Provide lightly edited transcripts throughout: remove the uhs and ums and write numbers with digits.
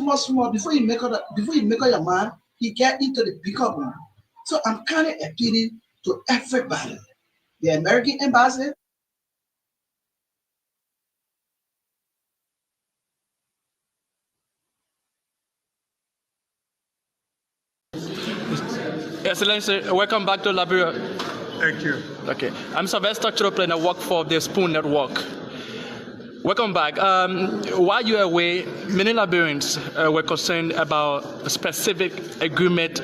small, before you make up your mind, he get into the bigger one. So I'm kind of appealing to everybody. The American embassy. Excellency, welcome back to Liberia. Thank you. Okay, I'm Sylvester Chopin, and I work for the Spoon Network. Welcome back. While you were away, many Liberians were concerned about a specific agreement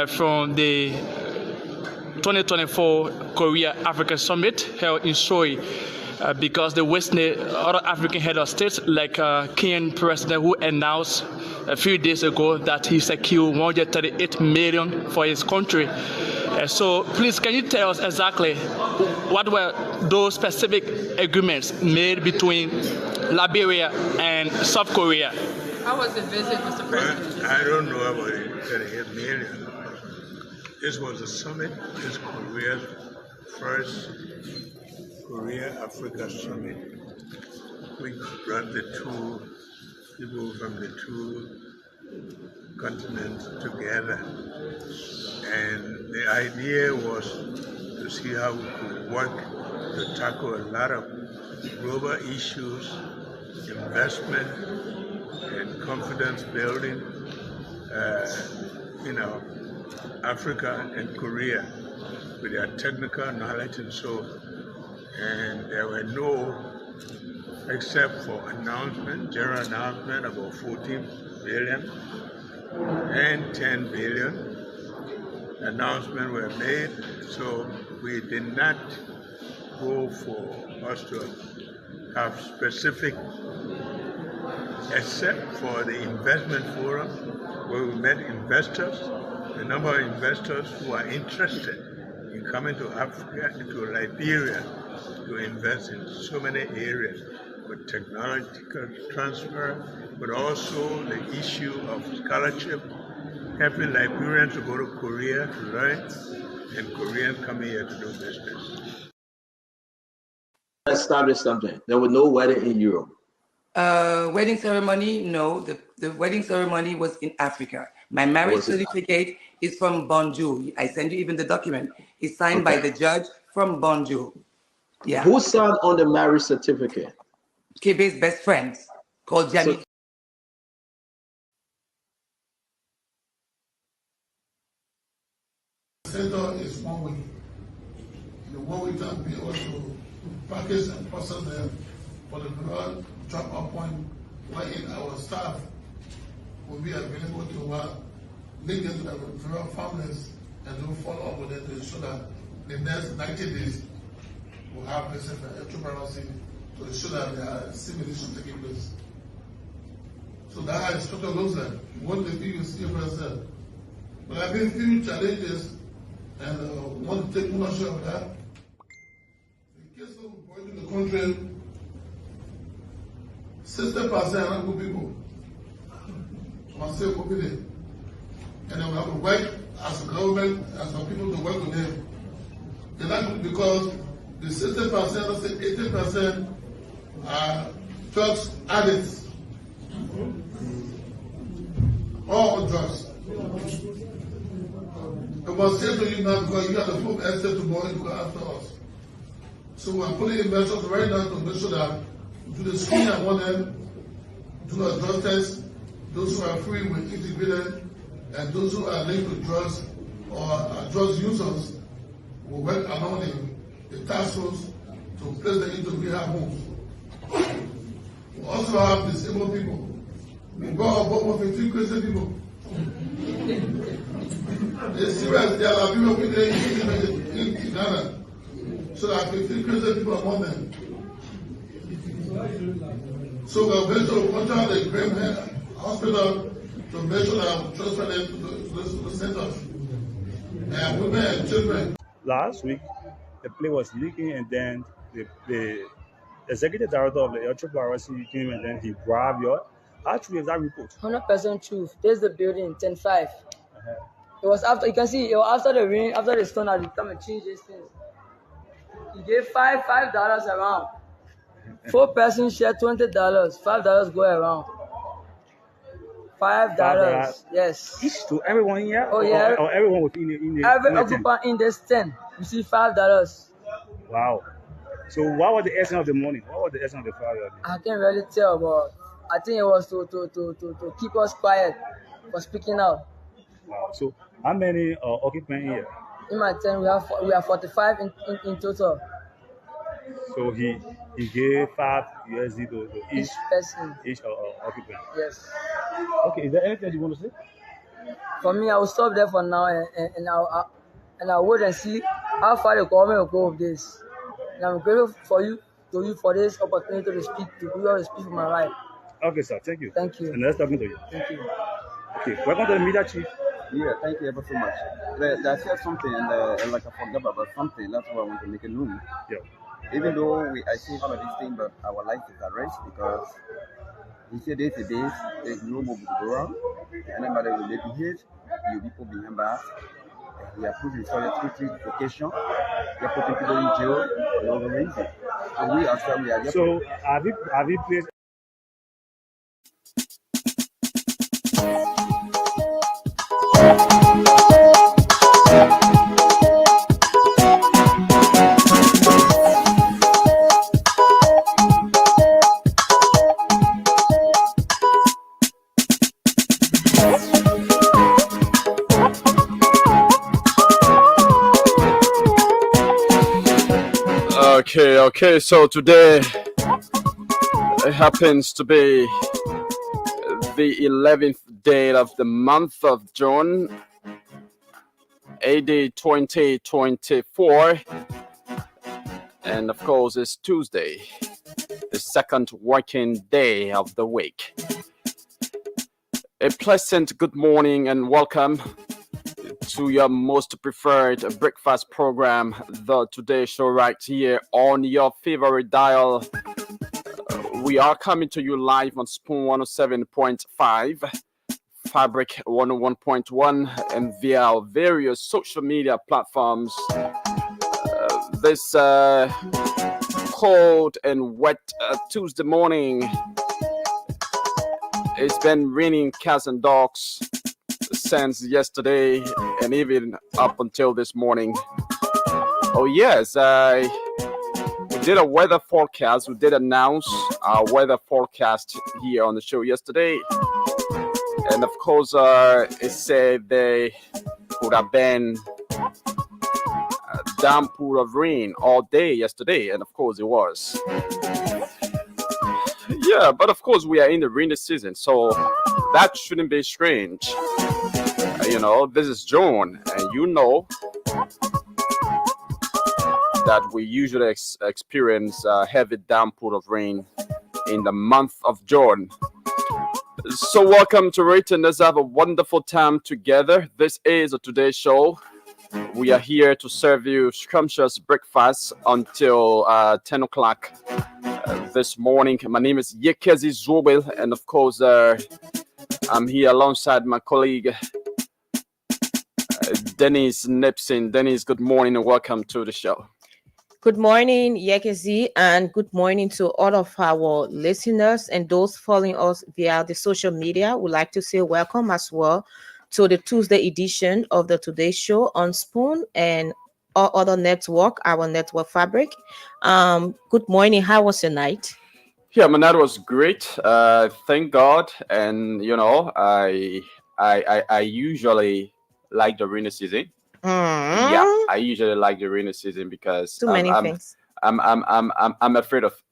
from the 2024 Korea-Africa Summit held in Seoul, because the other African head of states, like Kenyan president, who announced a few days ago that he secured 138 million for his country. So please, can you tell us exactly what were those specific agreements made between Liberia and South Korea? How was the visit, Mr. President? I don't know about it, 38 million. This was a summit. This is Korea's first Korea-Africa summit, which brought the two people from the two continents together. And the idea was to see how we could work to tackle a lot of global issues, investment and confidence building, Africa and Korea with their technical knowledge and so. And there were no, except for general announcement about 14 billion and 10 billion. Announcements were made, so we did not go for us to have specific, except for the investment forum where we met investors, the number of investors who are interested in coming to Africa, to Liberia, to invest in so many areas with technological transfer, but also the issue of scholarship, helping Liberians to go to Korea to learn, and Koreans coming here to do business. Establish something. There was no wedding in Europe. Wedding ceremony, no. The wedding ceremony was in Africa. My marriage certificate is from Bonjour. I send you even the document. It's signed by the judge from Bonjour. Yeah. Who signed on the marriage certificate? Kebe's best friends called Jamie. Center is 1 week. The 1 week time be also package and process them for the blood drop-off point wherein our staff will be available to link into the referral families and do follow up with them to ensure that the next 90 days will have places for entrepreneurship to ensure that there are simulations taking place. So that how the structure looks like. What the people see yourself. But I've been few challenges and want to take ownership of that. In case of going to the country, 60% are good people. So I say good people. And then we have to work as a government, as some people to work with them. They're not good because the 60%, let's say 80% are drugs addicts. All drugs. I must say to you now because you have the full estate to go and go after us. So we're putting in measures right now to make sure that do the screening on them, do a drug test, those who are free with integrated, and those who are linked with drugs or are drugs users will work along the task force to place them into rehab homes. We also have disabled people. We brought about over 15 crazy people. It's serious, there are people in Ghana. So there are 15 crazy people among them. So we're going to contact the Graham Hospital to make sure that we transfer them to the centers. And women and children. Last week, the plane was leaking, and then the executive director of the Entrepreneurship came, and then he grabbed your. How true is that report? 100% truth. There's the building, 10-5. It was after, you can see, it was after the rain, after the storm had come and changed these things. He gave $5 around. 4 persons share $20, $5 go around. $5. Yes. each to everyone here? Oh, yeah. Or everyone within the Every tent? occupant in this tent receive $5. Wow. So what was the essence of the money? What was the essence of the $5? I can't really tell, but I think it was to keep us quiet for speaking out. Wow. So how many occupants here? In my tent, we have 45 in total. So he gave $5 to Each person. each occupant. Yes. Okay. Is there anything you want to say? For me, I will stop there for now, and I'll wait and see how far the government will go with this. And I'm grateful for you for this opportunity to speak for my life. Okay, sir. Thank you. Thank you. And nice talking to you. Thank you. Okay. Welcome to the media, chief. Yeah, thank you ever so much. I said something and like I forgot about something. That's why I want to make it known. Yeah. Even though I see all of these things, but our life is at risk because we say days to days, there's no move to go around. Anybody will be hit, you people behind bars. We are putting solitary education. We are putting people in jail for no reason. So we ourselves, we are just. So have you played? Okay, so today it happens to be the 11th day of the month of June, AD 2024, and of course it's Tuesday, the second working day of the week. A pleasant good morning and welcome to your most preferred breakfast program, the Today Show, right here on your favorite dial. We are coming to you live on Spoon 107.5, Fabric 101.1, and via our various social media platforms. This cold and wet Tuesday morning, it's been raining cats and dogs since yesterday and even up until this morning. Oh yes, we did a weather forecast. We did announce our weather forecast here on the show yesterday, and of course it said there could have been a downpour of rain all day yesterday, and of course it was. Yeah, but of course we are in the rainy season, so that shouldn't be strange. You know, this is June, and you know that we usually experience a heavy downpour of rain in the month of June. So welcome to it, and let's have a wonderful time together. This is a Today Show. We are here to serve you scrumptious breakfast until 10 o'clock this morning. My name is Yekezi Zobel, and of course I'm here alongside my colleague Dennis Nipson. Dennis, good morning and welcome to the show. Good morning, Yekezi, and good morning to all of our listeners and those following us via the social media. We'd like to say welcome as well to the Tuesday edition of the Today Show on Spoon and our other network, our network Fabric. Good morning. How was your night? Yeah, my night was great. Thank God. And you know, I usually like the rainy season. Yeah, I usually like the rainy season because things. I'm afraid of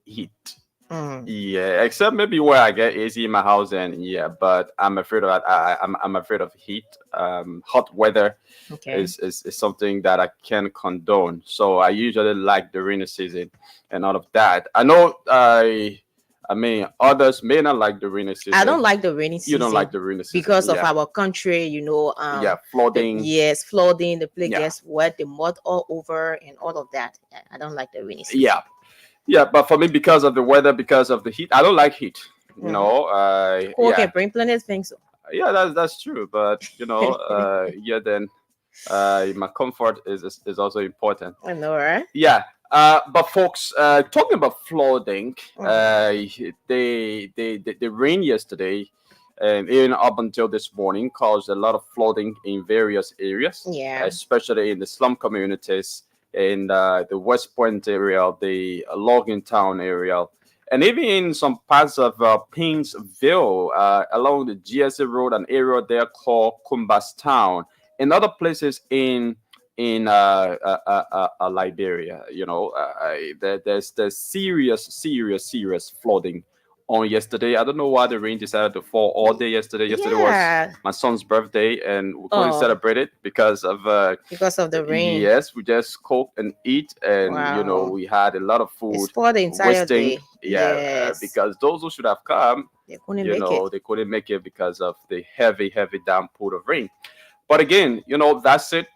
heat. Yeah, except maybe where I get AC in my house, and yeah, but I'm afraid of I'm afraid of heat. Hot weather is something that I can condone. So I usually like the rainy season and all of that. I know I mean, others may not like the rainy season. I don't like the rainy season. You don't like the rainy season because of our country, you know. Flooding. Flooding. The place gets wet, the mud all over, and all of that. I don't like the rainy season. Yeah, but for me, because of the weather, because of the heat, I don't like heat. You know, okay, bring plenty of things. Yeah, that's true. But you know, then my comfort is also important. I know, right? Yeah. But folks, talking about flooding, the rain yesterday and even up until this morning caused a lot of flooding in various areas, Yeah. especially in the slum communities in the West Point area, the Logging Town area, and even in some parts of Painesville, along the GSA Road, an area there called Kumbas Town, and other places in Liberia. There's serious flooding on yesterday. I don't know why the rain decided to fall all day yesterday. Yesterday Yeah. was my son's birthday, and we couldn't Oh. celebrate it because of the rain. Yes, we just cook and eat, and Wow. we had a lot of food It's for the entire wasting. day. Yeah, Yes. because those who should have come, They couldn't make it. they couldn't make it because of the heavy downpour of rain. But again, that's it.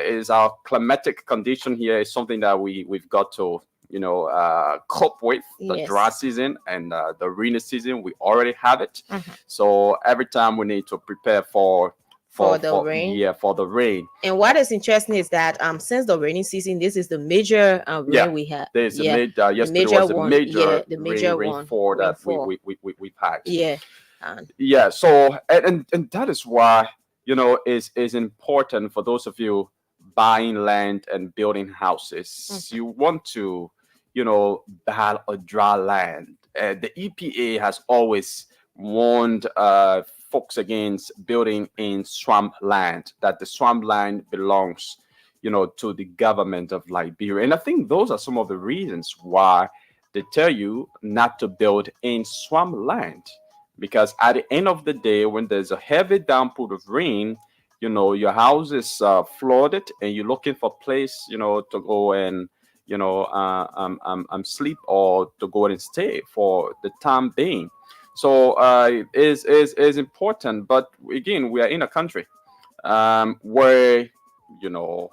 Is our climatic condition here is something that we've got to cope with. The Yes. dry season and the rainy season, we already have it. Mhm. So every time we need to prepare for the rain. Yeah, for the rain. And what is interesting is that since the rainy season, this is the major rain Yeah, we have. There's Yeah. a major. Yesterday major was a one. major, Yeah, the major rainfall that rainfall. we've had. Yeah. And Yeah, so and that is why is important for those of you buying land and building houses. You want to buy a dry land. The EPA has always warned folks against building in swamp land, that the swamp land belongs to the government of Liberia. And I think those are some of the reasons why they tell you not to build in swamp land. Because at the end of the day, when there's a heavy downpour of rain, your house is flooded, and you're looking for a place, to go and sleep, or to go and stay for the time being. So it is important. But again, we are in a country where the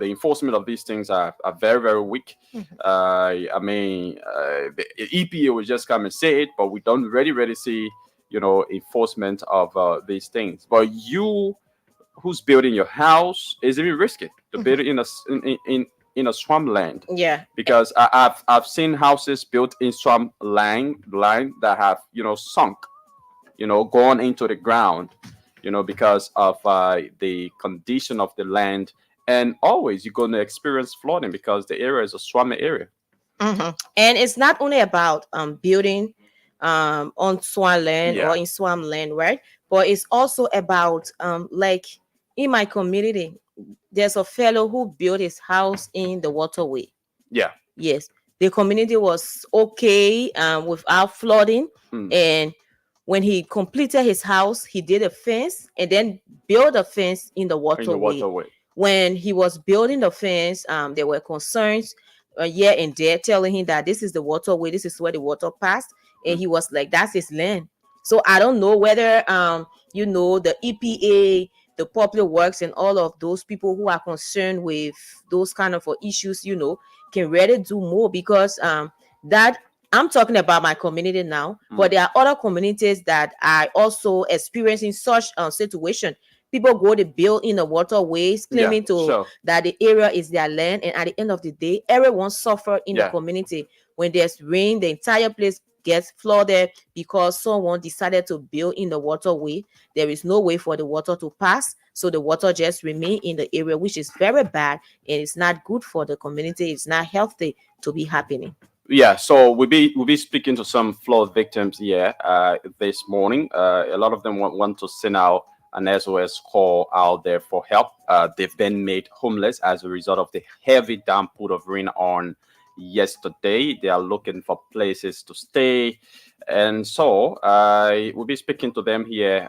enforcement of these things are very, very weak. The EPA will just come and say it, but we don't really see enforcement of these things. But you who's building your house is even risky to build it in a swamp land. Yeah. Because I've seen houses built in swamp land that have sunk, gone into the ground, because of the condition of the land. And always you're going to experience flooding because the area is a swampy area. And it's not only about building on swamp land or in swamp land, right? But it's also about like in my community, there's a fellow who built his house in the waterway. Yeah. Yes. The community was okay without flooding. And when he completed his house, he did a fence and then built a fence in the waterway. When he was building the fence, there were concerns here and there telling him that this is the waterway, this is where the water passed. And he was like, that's his land. So I don't know whether, the EPA, the public works, and all of those people who are concerned with those kind of issues, can really do more, because that I'm talking about my community now, but there are other communities that are also experiencing such situation. People go to build in the waterways, claiming that the area is their land, and at the end of the day, everyone suffers in the community. When there's rain, the entire place gets flooded because someone decided to build in the waterway. There is no way for the water to pass, so the water just remain in the area, which is very bad, and it's not good for the community. It's not healthy to be happening. Yeah, so we'll be speaking to some flood victims here this morning. A lot of them want to send out an SOS call out there for help. They've been made homeless as a result of the heavy downpour of rain on yesterday. They are looking for places to stay, and so we'll be speaking to them here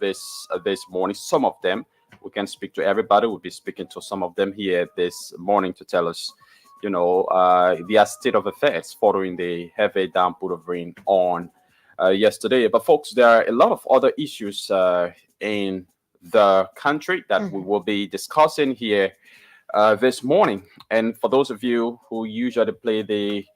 this morning. Some of them, we can speak to everybody. We'll be speaking to some of them here this morning to tell us their state of affairs following the heavy downpour of rain on yesterday. But folks, there are a lot of other issues in the country that we will be discussing here this morning. And for those of you who usually play the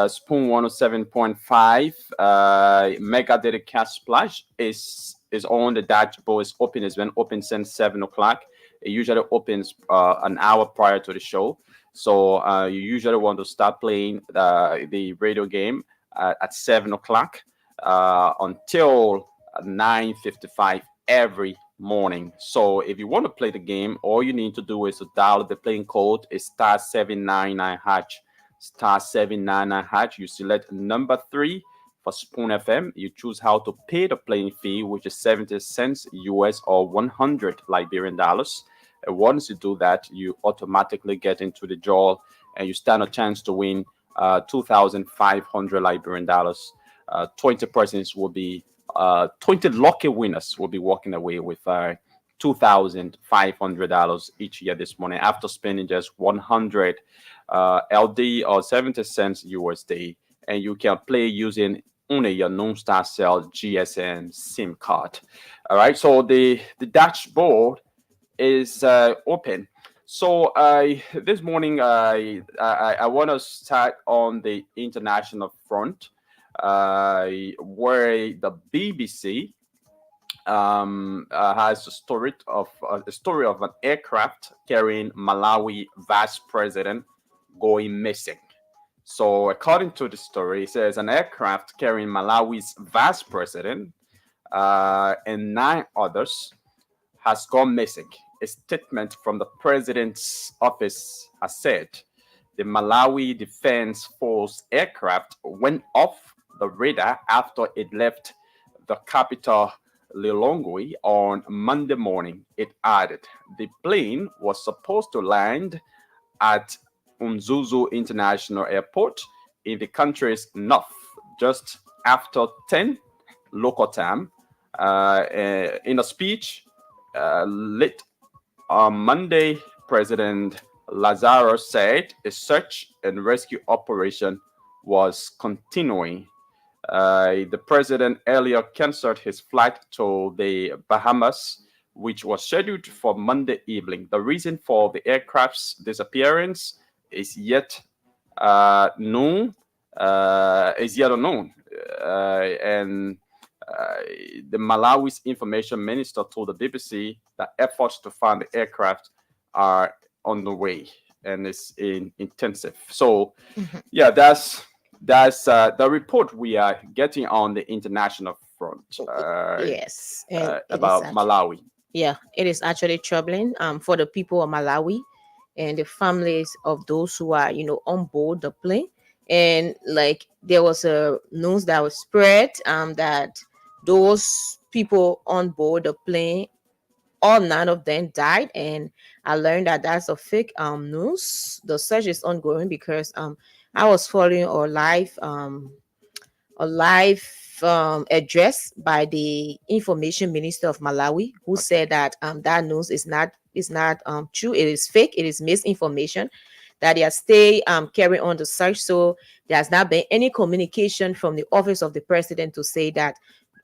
Spoon 107.5 Mega Daily Cash Splash is on. The dashboard is open. It's been open since 7 o'clock. It usually opens an hour prior to the show. So you usually want to start playing the radio game at 7 o'clock until at 9:55 every morning. So if you want to play the game, all you need to do is to dial the playing code is *799#. *799#. You select number 3 for Spoon FM. You choose how to pay the playing fee, which is 70 cents US or 100 Liberian dollars. And once you do that, you automatically get into the draw and you stand a chance to win 2,500 Liberian dollars. 20 persons will be 20 lucky winners will be walking away with $2,500 each year this morning after spending just 100 LD or 70 cents USD. And you can play using only your non-star cell GSM SIM card. All right, so the dashboard is open. So this morning I want to start on the international front, where the BBC has a story of an aircraft carrying Malawi vice president going missing. So according to the story, it says an aircraft carrying Malawi's vice president and 9 others has gone missing. A statement from the president's office has said the Malawi Defense Force aircraft went off the radar after it left the capital Lilongwe on Monday morning. It added the plane was supposed to land at Umzuzu International Airport in the country's north just after 10 local time. In a speech late on Monday, President Lazarus said a search and rescue operation was continuing. The president earlier canceled his flight to the Bahamas, which was scheduled for Monday evening. The reason for the aircraft's disappearance is yet unknown. And the Malawi's information minister told the BBC that efforts to find the aircraft are on the way and it's intensive. So, yeah, that's the report we are getting on the international front. Yes, and about Malawi. Yeah, it is actually troubling for the people of Malawi and the families of those who are, on board the plane. And like there was a news that was spread that those people on board the plane, all 9 of them died, and I learned that that's a fake news. The search is ongoing because I was following a live address by the information minister of Malawi, who said that that news is not true. It is fake. It is misinformation. That they are still carrying on the search. So there has not been any communication from the office of the president to say that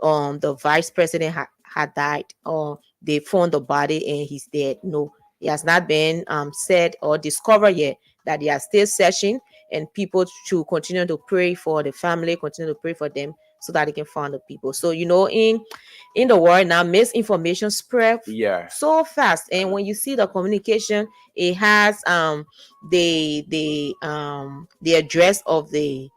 the vice president had died or they found the body and he's dead. No, it has not been said or discovered yet that they are still searching, and people should continue to pray for the family, continue to pray for them so that they can find the people. So in the world now, misinformation spread so fast, and when you see the communication, it has the address of the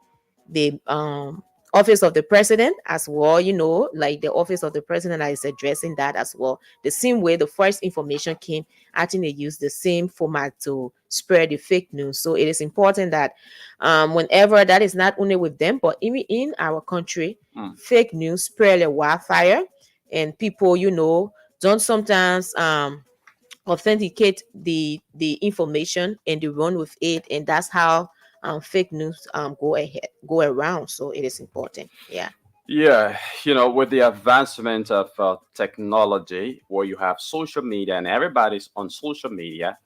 office of the president as well, like the office of the president that is addressing that as well. The same way the first information came, I think they use the same format to spread the fake news. So it is important that whenever that is not only with them, but even in our country, fake news spread like wildfire, and people, don't sometimes authenticate the information and they run with it, and that's how fake news go around. So it is important. With the advancement of technology, where you have social media and everybody's on social media,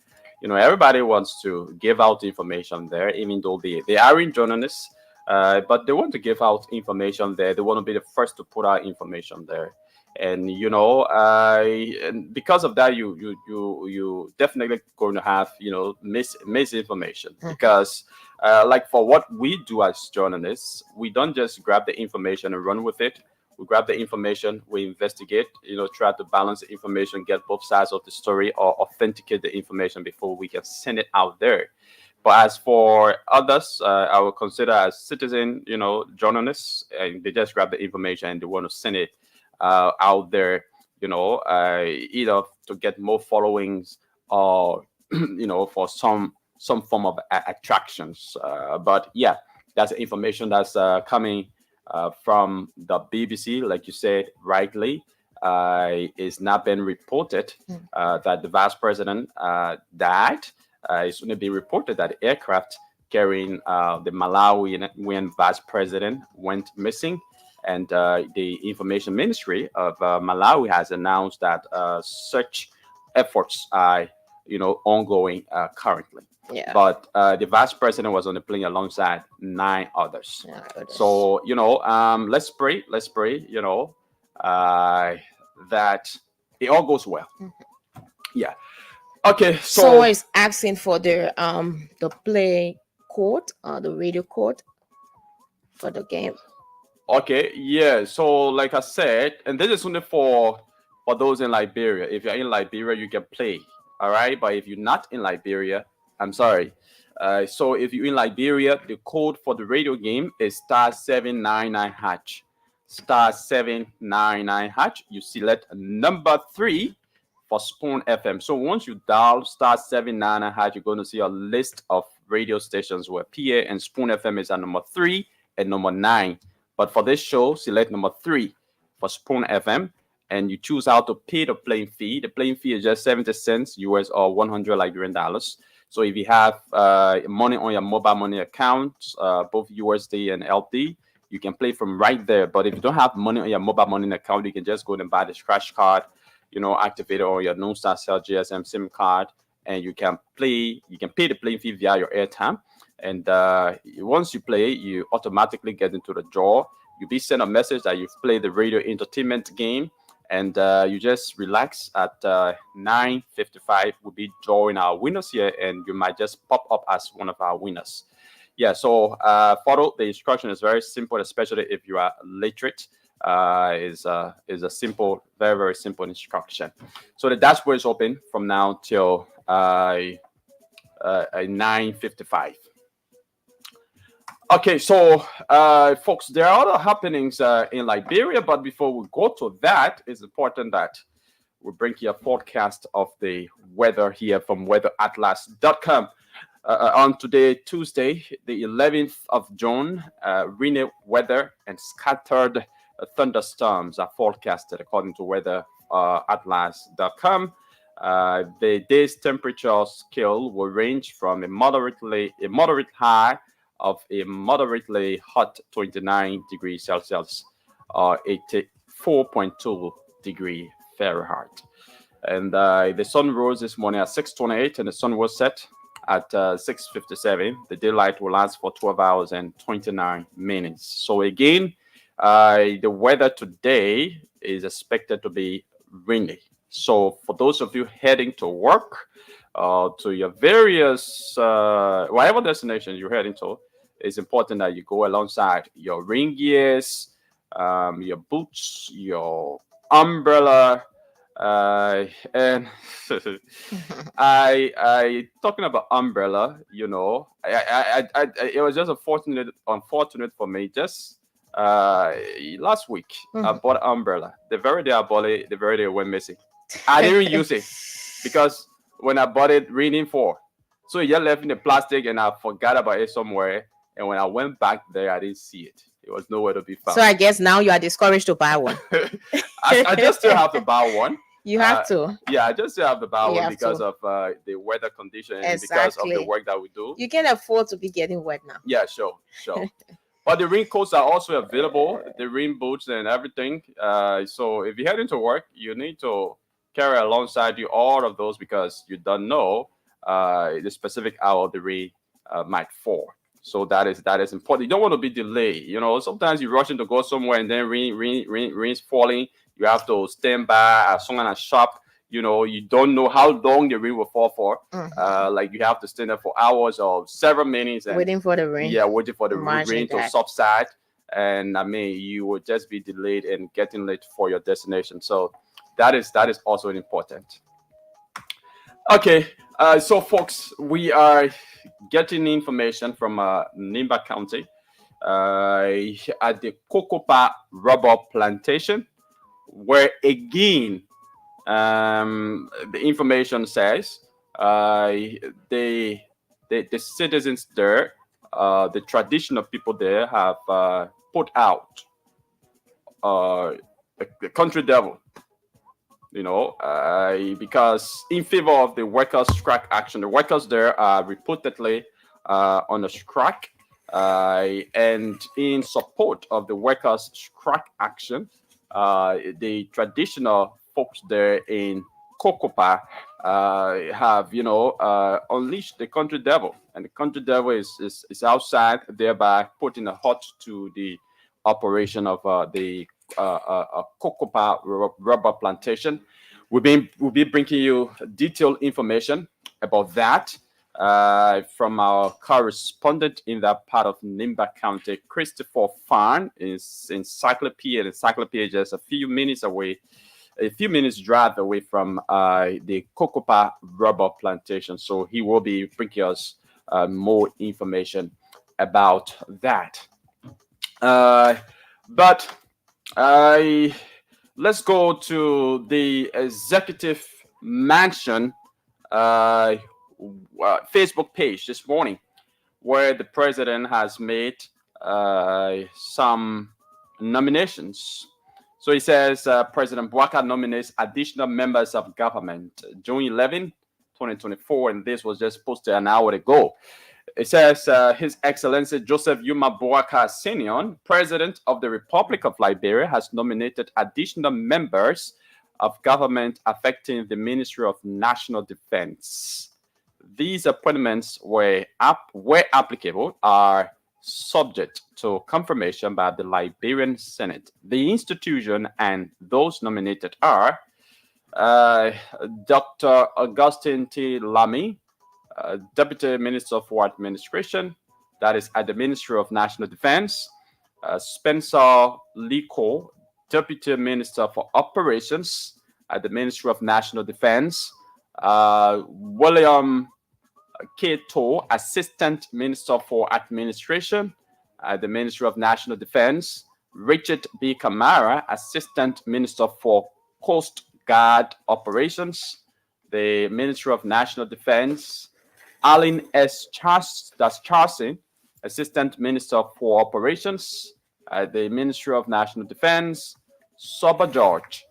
everybody wants to give out information there, even though they are in journalists, but they want to give out information there. They want to be the first to put out information there. And and because of that, you definitely going to have misinformation, because like for what we do as journalists, we don't just grab the information and run with it. We grab the information, we investigate, try to balance the information, get both sides of the story, or authenticate the information before we can send it out there. But as for others, I would consider as citizen, journalists, and they just grab the information and they want to send it out there, either to get more followings or for some form of attractions. But yeah, that's information that's coming from the BBC, like you said rightly. Is not been reported that the vice president died. It's going to be reported that the aircraft carrying the Malawian vice president went missing. And the information ministry of Malawi has announced that such efforts are, ongoing currently. Yeah. But the vice president was on the plane alongside 9 others. Yeah, So, let's pray, that it all goes well. Yeah. Okay. So someone is asking for the play code, the radio code for the game. Okay, yeah. So like I said, and this is only for those in Liberia. If you're in Liberia, you can play. All right. But if you're not in Liberia, I'm sorry. So if you're in Liberia, the code for the radio game is *799#. *799#. You select number 3 for Spoon FM. So once you dial *799#, you're going to see a list of radio stations where PA and Spoon FM is at number 3 and number 9. But for this show, select number 3 for Spoon FM, and you choose how to pay the playing fee. The playing fee is just 70 cents US or 100 Liberian dollars. So if you have money on your mobile money account, both USD and LD, you can play from right there. But if you don't have money on your mobile money account, you can just go and buy the scratch card, activate it on your non-star cell GSM SIM card, and you can play. You can pay the playing fee via your airtime. And once you play, you automatically get into the draw. You'll be sent a message that you've played the radio entertainment game, and you just relax at 9:55. We'll be drawing our winners here, and you might just pop up as one of our winners. Yeah, so follow the instruction. Is very simple, especially if you are literate. Is a simple, very, very simple instruction. So the dashboard is open from now till 9:55. Okay, so folks, there are other happenings in Liberia, but before we go to that, it's important that we bring you a forecast of the weather here from weatheratlas.com. On today, Tuesday, the 11th of June, rainy weather and scattered thunderstorms are forecasted according to weatheratlas.com. The day's temperature scale will range from a moderate high of a moderately hot 29 degrees Celsius or 84.2 degree Fahrenheit. And the sun rose this morning at 6:28 and the sun was set at 6:57. The daylight will last for 12 hours and 29 minutes. So again, the weather today is expected to be rainy. So for those of you heading to work, to your various, whatever destination you're heading to, it's important that you go alongside your rain gears, your boots, your umbrella, and I talking about umbrella, it was just unfortunate for me. Just last week, I bought an umbrella. The very day I bought it, the very day it went missing. I didn't use it because when I bought it, raining for, so it just left in the plastic, and I forgot about it somewhere. And when I went back there, I didn't see it. It was nowhere to be found. So I guess now you are discouraged to buy one. I just still have to buy one. You have to. Yeah, I just still have to buy one because of the weather condition and because of the work that we do. You can afford to be getting wet now. Yeah, sure. But the raincoats are also available, the rain boots and everything. So if you're heading to work, you need to carry alongside you all of those because you don't know the specific hour the rain might fall. So that is important. You don't want to be delayed. Sometimes you're rushing to go somewhere and then rain's falling. You have to stand by as someone at shop. You don't know how long the rain will fall for. Like you have to stand there for hours or several minutes and waiting for the rain. Yeah, waiting for the rain to subside. And you will just be delayed and getting late for your destination. So that is also important. Okay, so folks, we are getting information from Nimba County at the Cocopa Rubber Plantation. where again, the information says the citizens there, the traditional people there have put out a country devil, because in favor of the workers' strike action. The workers there are reportedly on a strike, and in support of the workers' strike action, the traditional folks there in Kokopa have, unleashed the country devil, and the country devil is outside, thereby putting a halt to the operation of the Kokopa rubber plantation. We'll be bringing you detailed information about that from our correspondent in that part of Nimba County, Christopher Farn, is Encyclopedia. The Encyclopedia just a few minutes drive away from the Kokopa rubber plantation. So he will be bringing us more information about that. But let's go to the executive mansion Facebook page this morning, where the president has made some nominations. So he says President Bouaka nominates additional members of government June 11, 2024, and this was just posted an hour ago. It says His Excellency Joseph Yuma Bouaka Senior, President of the Republic of Liberia, has nominated additional members of government affecting the Ministry of National Defense. These appointments, where applicable, are subject to confirmation by the Liberian Senate. The institution and those nominated are Dr. Augustine T. Lamy, Deputy Minister for Administration, that is at the Ministry of National Defense, Spencer Liko, Deputy Minister for Operations at the Ministry of National Defense, William Keto, Assistant Minister for Administration at the Ministry of National Defense, Richard B. Kamara, Assistant Minister for Coast Guard Operations, the Ministry of National Defense, Aline S. Charson, Assistant Minister for Operations at the Ministry of National Defense, Soba George,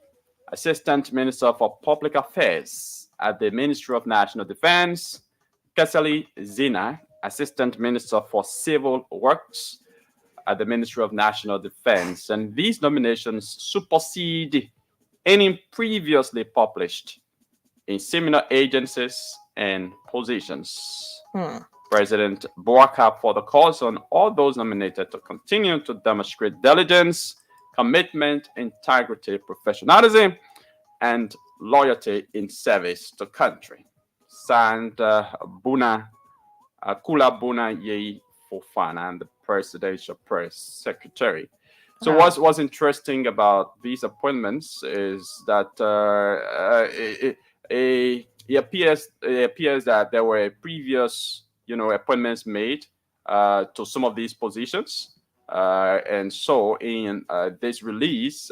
Assistant Minister for Public Affairs at the Ministry of National Defense, Kesali Zina, Assistant Minister for Civil Works at the Ministry of National Defense. And these nominations supersede any previously published in similar agencies and positions. President Bouaka further calls on all those nominated to continue to demonstrate diligence, commitment, integrity, professionalism, and loyalty in service to country. Signed Kula Buna Yei Fofana, and the Presidential Press Secretary. So what's interesting about these appointments is that it appears that there were previous appointments made to some of these positions, and so in this release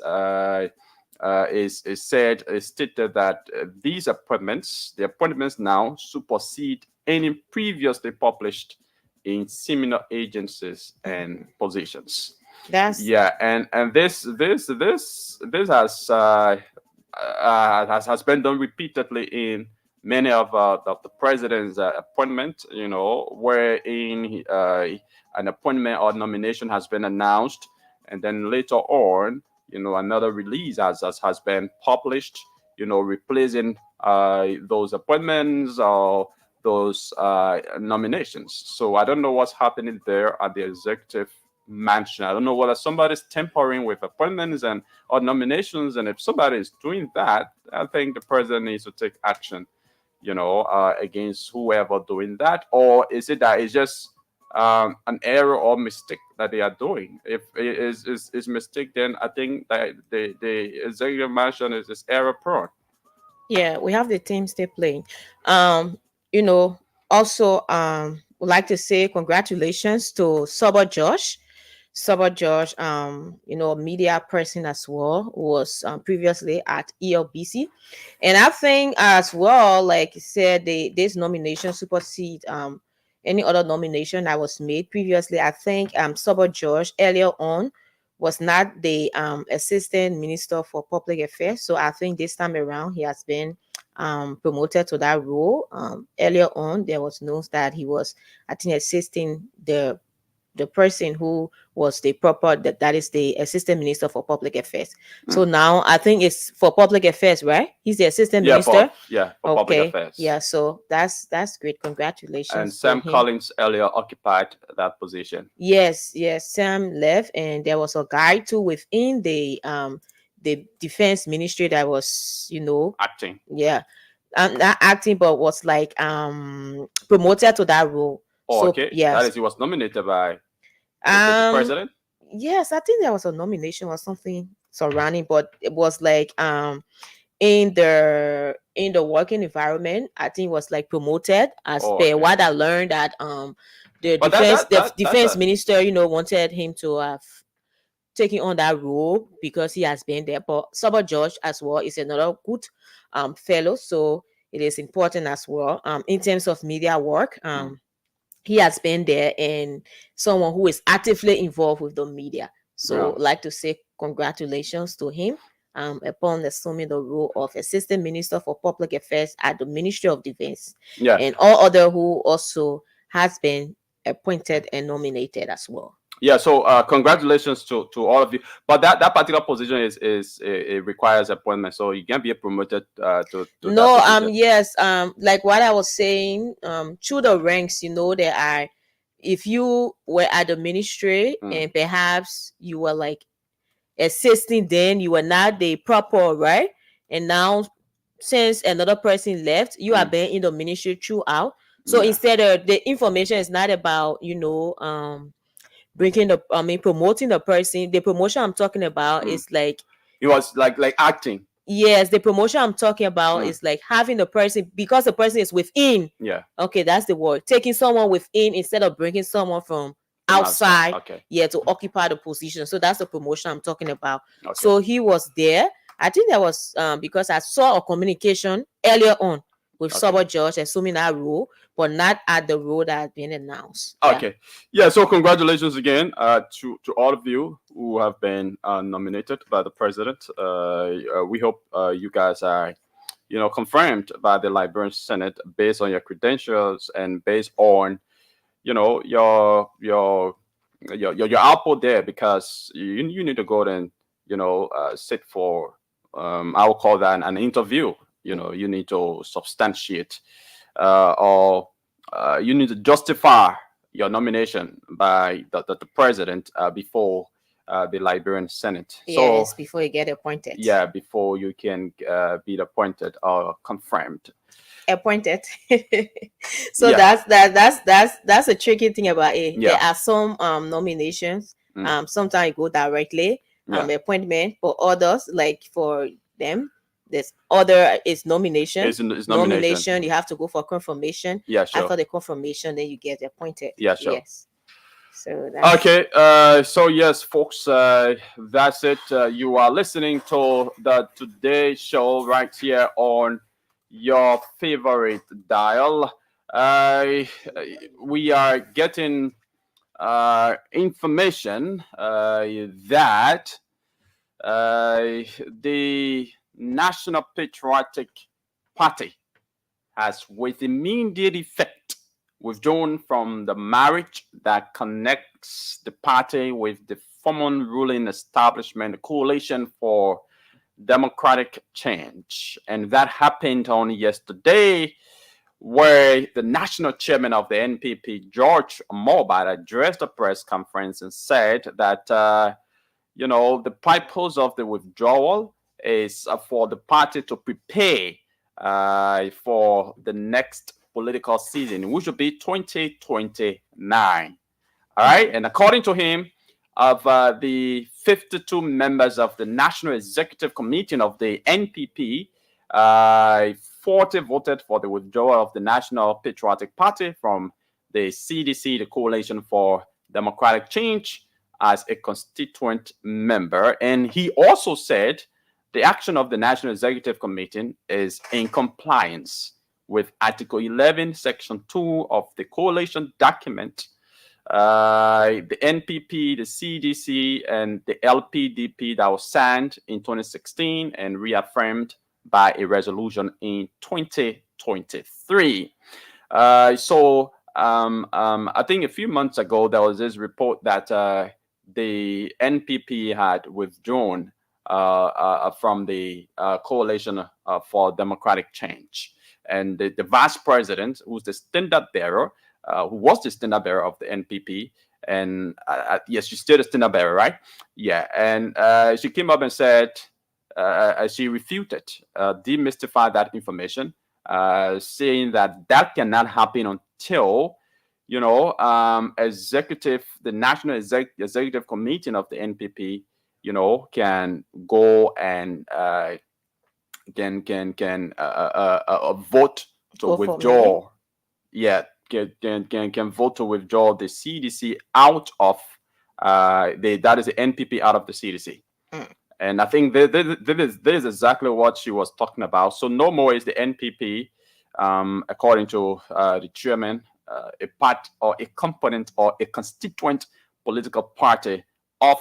is stated that these appointments, the appointments now supersede any previously published in similar agencies and positions. And this has been done repeatedly in many of the president's appointment, wherein an appointment or nomination has been announced, and then later on, another release has been published, replacing those appointments or those nominations. So I don't know what's happening there at the executive mansion. I don't know whether somebody's tampering with appointments or nominations, and if somebody is doing that, I think the president needs to take action, against whoever doing that. Or is it that it's just an error or mistake that they are doing? If it is mistake, then I think that the executive mansion is error prone. Yeah, we have the teams they playing. Also would like to say congratulations to Soba Josh. Sabah George, a media person as well, who was previously at ELBC. And I think as well, like you said, this nomination supersede any other nomination that was made previously. I think Sabah George earlier on was not the assistant minister for public affairs. So I think this time around he has been promoted to that role. Earlier on, there was news that he was, I think, assisting the person who was the proper that is the assistant minister for public affairs. So now I think it's for public affairs, right? He's the assistant minister. For public affairs. Yeah, so that's great. Congratulations. And Sam Collins earlier occupied that position. Yes, Sam left, and there was a guy too within the defense ministry that was, acting. Yeah. Not acting, but was like promoted to that role. Oh, so, okay. Yes. That is, he was nominated by the president. Yes, I think there was a nomination or something surrounding, but it was like in the working environment, I think it was like promoted as per what I learned that the defense minister, wanted him to have taking on that role because he has been there. But Sabah George as well is another good fellow, so it is important as well in terms of media work. He has been there and someone who is actively involved with the media. So like to say congratulations to him upon assuming the role of Assistant Minister for Public Affairs at the Ministry of Defense. Yeah. And all other who also has been appointed and nominated as well. Yeah, so congratulations to all of you. But that particular position is it requires appointment, so you can't be promoted to no that position. Yes, like what I was saying, through the ranks, there are, if you were at the ministry and perhaps you were like assisting, then you were not the proper, right? And now since another person left, you are being in the ministry throughout. So instead of the information is not about promoting the person. The promotion I'm talking about is like it was like acting. Yes, the promotion I'm talking about is like having the person, because the person is within. Yeah. Okay, that's the word. Taking someone within instead of bringing someone from outside. Okay. Yeah, to occupy the position. So that's the promotion I'm talking about. Okay. So he was there. I think there was because I saw a communication earlier on with Sabah George assuming that role, but not at the role that had been announced. Okay. Yeah, so congratulations again to all of you who have been nominated by the president. We hope you guys are, confirmed by the Liberian Senate based on your credentials and based on, your output there, because you need to go and, sit for, I will call that an interview. You need to substantiate or you need to justify your nomination by the president before the Liberian Senate. Yes, so, before you get appointed. Yeah, before you can be appointed or confirmed. Appointed. So that's a tricky thing about it. Yeah. There are some nominations. Sometimes you go directly appointment, for others, like for them, this other is nomination. It's nomination. You have to go for confirmation. Yeah, sure. After the confirmation, then you get appointed. Yeah, sure. Yes. So that's... Okay. So yes, folks, that's it. You are listening to the Today Show right here on your favorite dial. We are getting information that the National Patriotic Party has, with immediate effect, withdrawn from the marriage that connects the party with the former ruling establishment, the Coalition for Democratic Change. And that happened on yesterday, where the national chairman of the NPP, George Morbad, addressed a press conference and said that, the purpose of the withdrawal is for the party to prepare for the next political season, which will be 2029. All right. And according to him, of the 52 members of the National Executive Committee of the NPP, 40 voted for the withdrawal of the National Patriotic Party from the CDC, the Coalition for Democratic Change, as a constituent member. And he also said the action of the National Executive Committee is in compliance with Article 11, Section 2 of the coalition document. The NPP, the CDC, and the LPDP that was signed in 2016 and reaffirmed by a resolution in 2023. I think a few months ago, there was this report that the NPP had withdrawn from the Coalition for Democratic Change. And the vice president, who's the standard bearer, who was the standard bearer of the NPP, and yes, she's still the standard bearer, right? Yeah, and she came up and said, she refuted, demystified that information, saying that cannot happen until, the National Executive Committee of the NPP, can go and can vote to withdraw. Yeah, can vote to withdraw the CDC out of that is the NPP out of the CDC. And I think this is exactly what she was talking about. So no more is the NPP, according to the chairman, a part or a component or a constituent political party of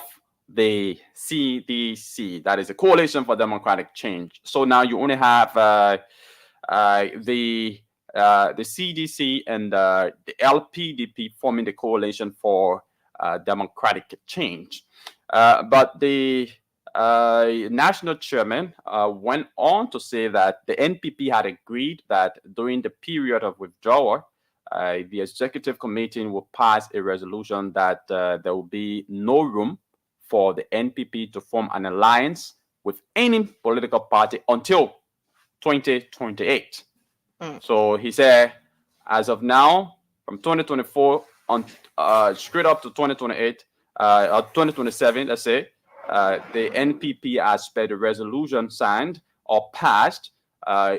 the CDC, that is a Coalition for Democratic Change. So now you only have the CDC and the LPDP forming the Coalition for Democratic Change. But the national chairman went on to say that the NPP had agreed that during the period of withdrawal, the executive committee will pass a resolution that there will be no room for the NPP to form an alliance with any political party until 2028. So he said, as of now, from 2024 on straight up to 2028 or 2027, let's say, the NPP, as per the resolution signed or passed,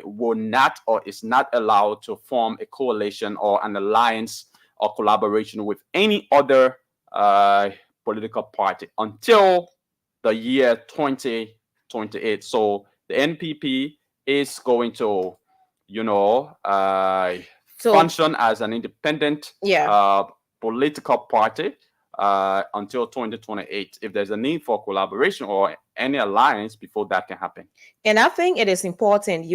will not or is not allowed to form a coalition or an alliance or collaboration with any other political party until the year 2028. So the NPP is going to, function as an independent political party until 2028. If there's a need for collaboration or any alliance before that can happen. And I think it is important,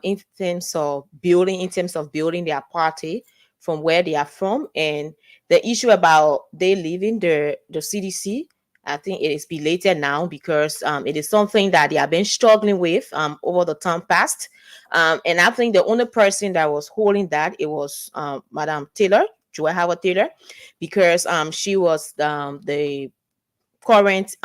in terms of building their party from where they are from, and the issue about they leaving the CDC. I think it is belated now because it is something that they have been struggling with over the time past. And I think the only person that was holding that, it was Madam Taylor, Joy Howard Taylor, because she was the current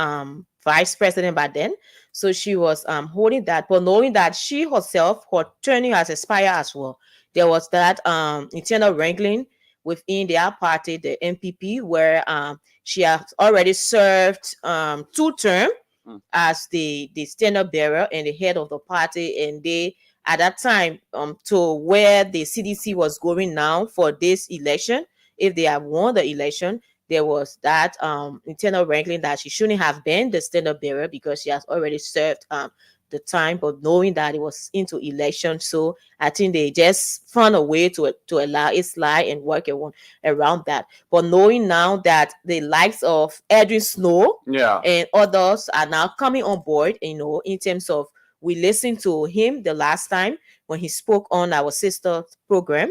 vice president by then. So she was holding that, but knowing that she herself, her tenure has expired as well. There was that internal wrangling within their party, the NPP, where she has already served 2 terms as the standard bearer and the head of the party. And they, at that time, to where the CDC was going now for this election, if they have won the election, there was that internal wrangling that she shouldn't have been the standard bearer because she has already served the time, but knowing that it was into election, so I think they just found a way to allow it slide and work around that. But knowing now that the likes of Edwin Snow and others are now coming on board, in terms of, we listened to him the last time when he spoke on our sister program,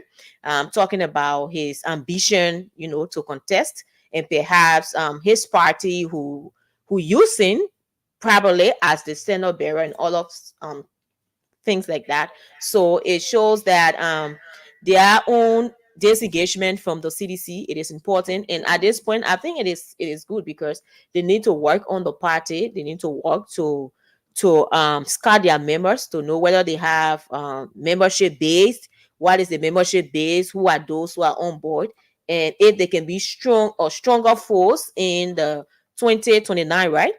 talking about his ambition, to contest, and perhaps his party who using probably as the standard bearer and all of things like that. So it shows that their own disengagement from the CDC, it is important. And at this point, I think it is good because they need to work on the party. They need to work to scout their members to know whether they have membership base. What is the membership base? Who are those who are on board? And if they can be strong or stronger force in the 2029, right?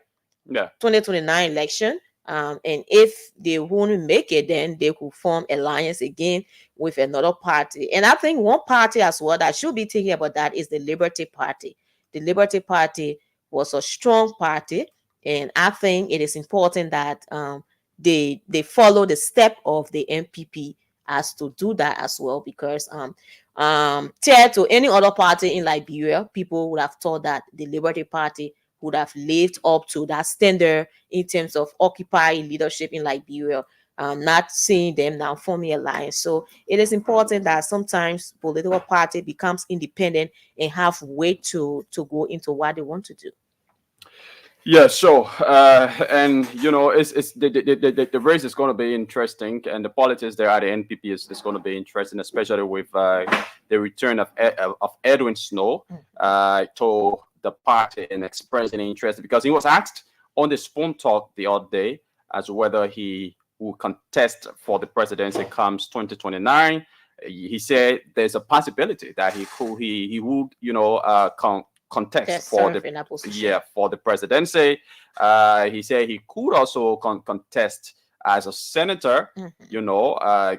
2029 election. And if they won't make it, then they could form alliance again with another party. And I think one party as well that should be thinking about that is the Liberty Party. The Liberty Party was a strong party, and I think it is important that they follow the step of the NPP as to do that as well, because tied to any other party in Liberia, people would have thought that the Liberty Party would have lived up to that standard in terms of Occupy leadership in Liberia. Not seeing them now forming alliance. So it is important that sometimes political party becomes independent and have way to go into what they want to do. Yeah, so and it's the race is going to be interesting, and the politics there at the NPP is going to be interesting, especially with the return of Edwin Snow to the party and expressing interest, because he was asked on the phone talk the other day as whether he will contest for the presidency comes 2029. He said there's a possibility that he would contest for the presidency. He said he could also contest as a senator,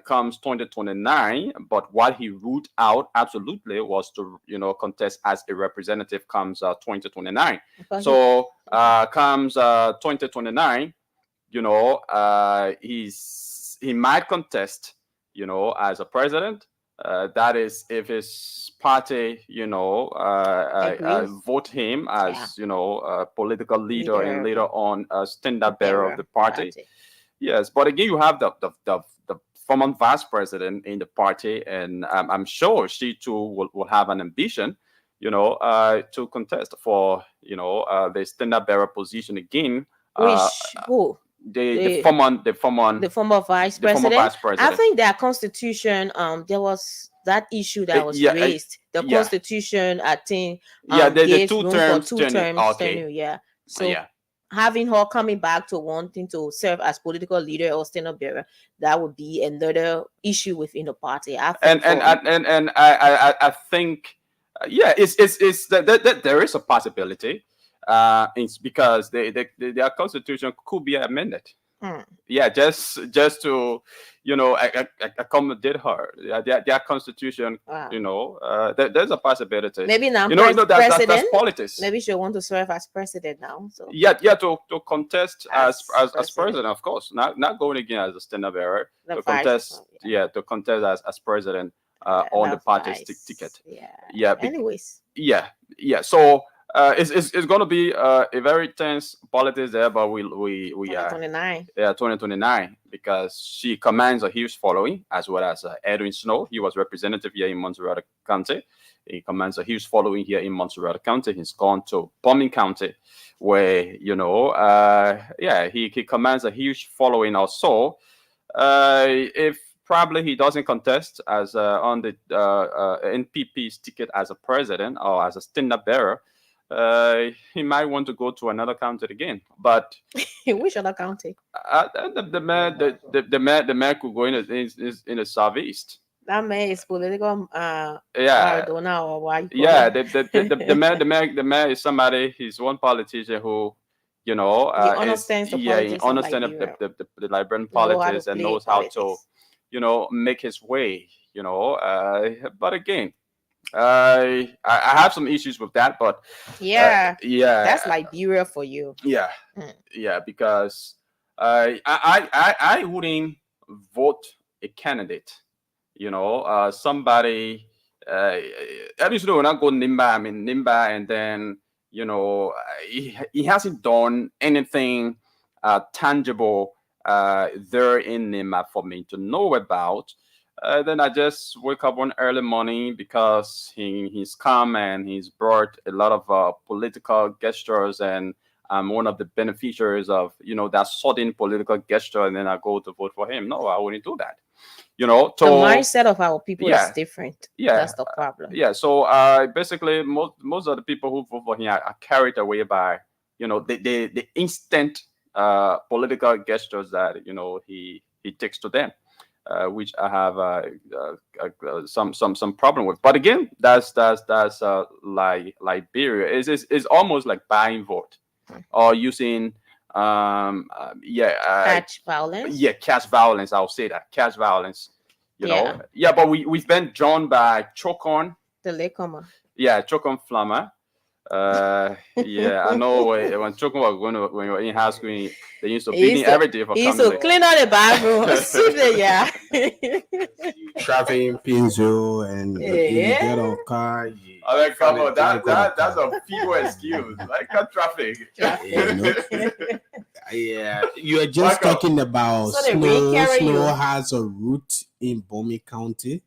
comes 2029. But what he ruled out absolutely was to contest as a representative comes 2029. So comes 2029, he might contest, as a president. That is if his party, vote him as, a political leader and later on a standard bearer of the party. Yes, but again, you have the former vice president in the party, and I'm sure she too will have an ambition, to contest for, the standard bearer position again. Who? The former vice president. I think their constitution, there was that issue that was raised. The constitution, I think, the two terms. Okay. So having her coming back to wanting to serve as political leader or standard bearer, that would be another issue within the party. I think I think it's that there is a possibility. It's because their constitution could be amended. Yeah, just to accommodate her. Their constitution, there's a possibility. Maybe now, that's politics. Maybe she'll want to serve as president now. So to contest as president, of course. Not going again as a standard bearer. To contest as president on the party's ticket. Anyways. So. It's going to be a very tense politics there, but we 2029. 2029, because she commands a huge following, as well as Edwin Snow. He was representative here in Montserrat County. He commands a huge following here in Montserrat County. He's gone to Bombing County, where he commands a huge following also. If probably he doesn't contest as on the NPP's ticket as a president or as a standard bearer, he might want to go to another county again. But which other county? The mayor could go in the southeast. That man is political. Maradona or why? The mayor is somebody. He's one politician who, he understands the politics. He understands the Liberian politics and knows how to, make his way. But again. I have some issues with that, but that's Liberia for you. Because I wouldn't vote a candidate, somebody at least when I go Nimba, and then he hasn't done anything tangible there in Nimba for me to know about. Then I just wake up one early morning because he's come and he's brought a lot of political gestures, and I'm one of the beneficiaries of that sudden political gesture, and then I go to vote for him. No, I wouldn't do that. The mindset of our people is different. That's the problem. So basically, most of the people who vote for him are carried away by the instant political gestures that he takes to them. Which I have some problem with, but again, that's Liberia. It's almost like buying vote or using catch violence. Catch violence. I'll say that catch violence. But we've been drawn by Chokon. The latecomer. Chokon Flammer. Yeah, I know when talking about when you're in high school, they used to He beat used me to, every day for he used coming to late. clean out the bathroom. Sweep the yeah. Traffic pins you, and if you Yeah. get on car, you I mean, come find on, it difficult that's to a people excuse. Like cut traffic. you know. Yeah, you are just Michael. talking about So they really Snow. carry Snow you. has a root in Bomi County.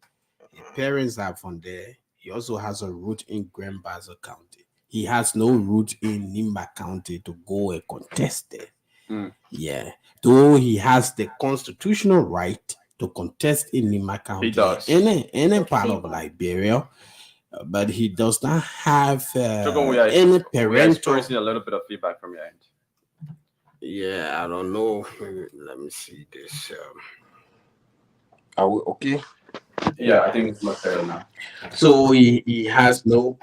His parents are from there. He also has a root in Grand Bassa County. He has no root in Nimba County to go and contest there. Mm. Yeah, though he has the constitutional right to contest in Nimba County, does. any part of Liberia, but he does not have Choco, we any are parental. experiencing a little bit of feedback from your end. Yeah, I don't know. Let me see this. Are we okay? Yeah, I think it's much better now. So he has no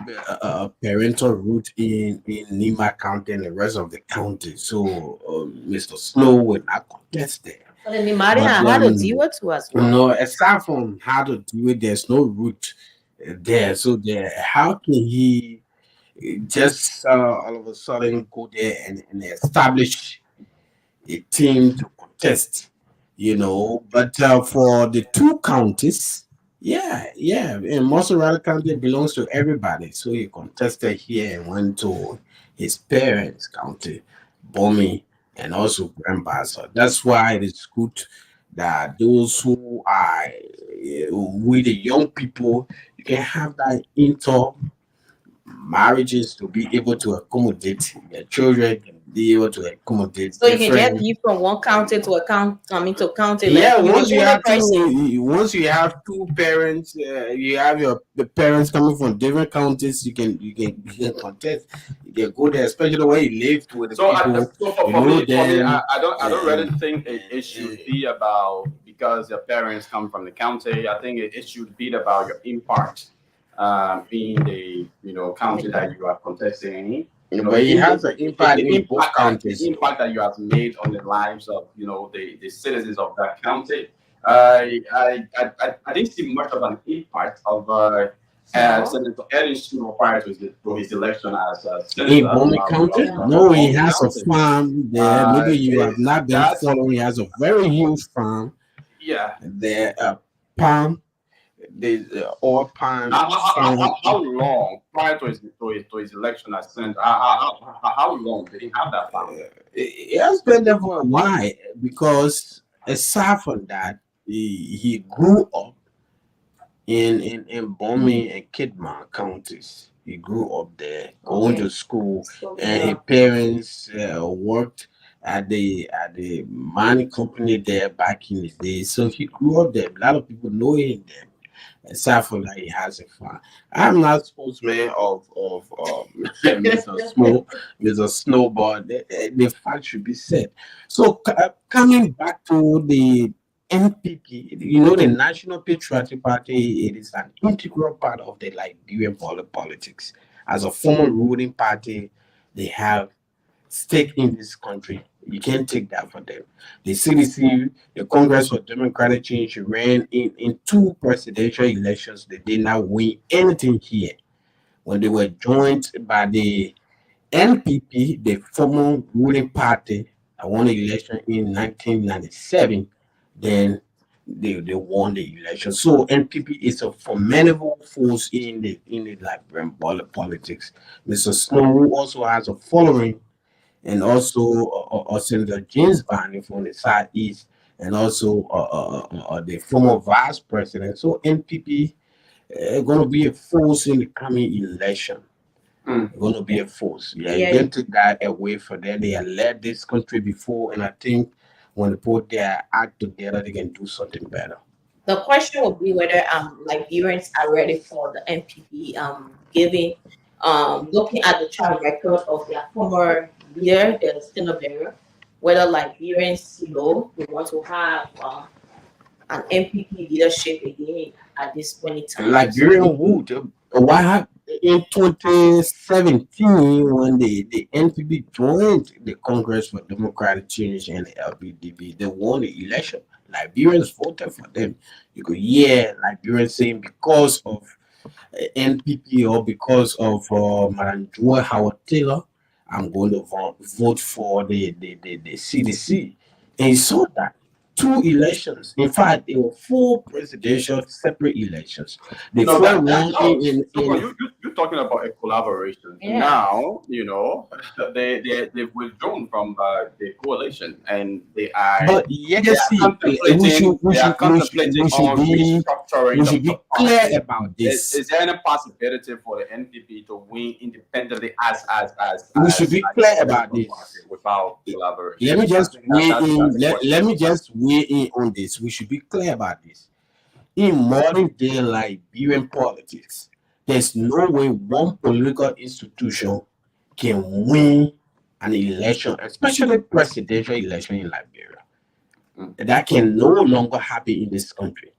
parental root in Nima County and the rest of the county. So Mr. Snow will not contest there. But then the Marina had to deal with too as well. No, aside from how to deal with, there's no root there. So there, how can he just all of a sudden go there and establish a team to contest? You know, but for the two counties, yeah, and Montserrat County belongs to everybody. So he contested here and went to his parents' county, Bomi, and also Grandpa. So that's why it is good that those who are with the young people, you can have that inter marriages to be able to accommodate their children, can be able to accommodate So you can just different. be from one county to a county, to county. Yeah, like once you the have person. once you have two parents, you have the parents coming from different counties. You can contest. You can go there, especially when you live with the So, people. for You know me, them. I don't really think it should be about because your parents come from the county. I think it should be about your impact, being the county that you are contesting in. But he has an impact in both counties. The impact that you have made on the lives of the citizens of that county. I didn't see much of an impact of Senator Edison prior to his election as senator. In Bomi County? No, he has a farm there. Maybe you have not been following. He has a very huge farm. Yeah. There, palm. There's all palm. How long prior to his election as senator? How long did he have that farm? He has been there for a while because aside from that, he grew up in Bomi and Kidman counties. He grew up there, going to school, and his parents worked at the mining company there back in the day. So he grew up there. A lot of people know him there. Aside from that, he has a farm. I'm not spokesman of Mr. Snowball. The fact should be said. So coming back to the NPP, the National Patriotic Party, it is an integral part of the Liberian politics. As a former ruling party, they have stake in this country. You can't take that from them. The CDC, the Congress for Democratic Change, ran in two presidential elections. They did not win anything here. When they were joined by the NPP, the former ruling party, that won the election in 1997, then they won the election. So NPP is a formidable force in the Liberian politics. Mr. Snow also has a following, and also Senator James Barney from the Southeast, and also the former vice president. So NPP going to be a force in the coming election. Going to be a force. Yeah, you can't take that away from them. They have led this country before, and I think when they put their act together, they can do something better. The question will be whether Liberians are ready for the NPP, giving looking at the track record of their former leader, the Senator, whether Liberians, we want to have an NPP leadership again at this point in time. Liberian would. Why have in 2017 when the NPP joined the Congress for Democratic Change and the LPDB, they won the election. Liberians voted for them. You could hear Liberians saying because of NPP or because of Madam Joy Howard Taylor, I'm going to vote for the CDC. And you saw that 2 elections. In fact, there were 4 presidential separate elections. The No, first that one no. in So you're talking about a collaboration. Yeah. Now, they've withdrawn from the coalition, and they are but yet see, contemplating we should on be restructuring the clear party. about this. Is there any possibility for the NPP to win independently as We should be clear about this. without collaboration? Let me just weigh That's in. the question. Let me just weigh in on this. We should be clear about this. In modern day Liberian politics, there's no way one political institution can win an election, especially presidential election in Liberia. That can no longer happen in this country.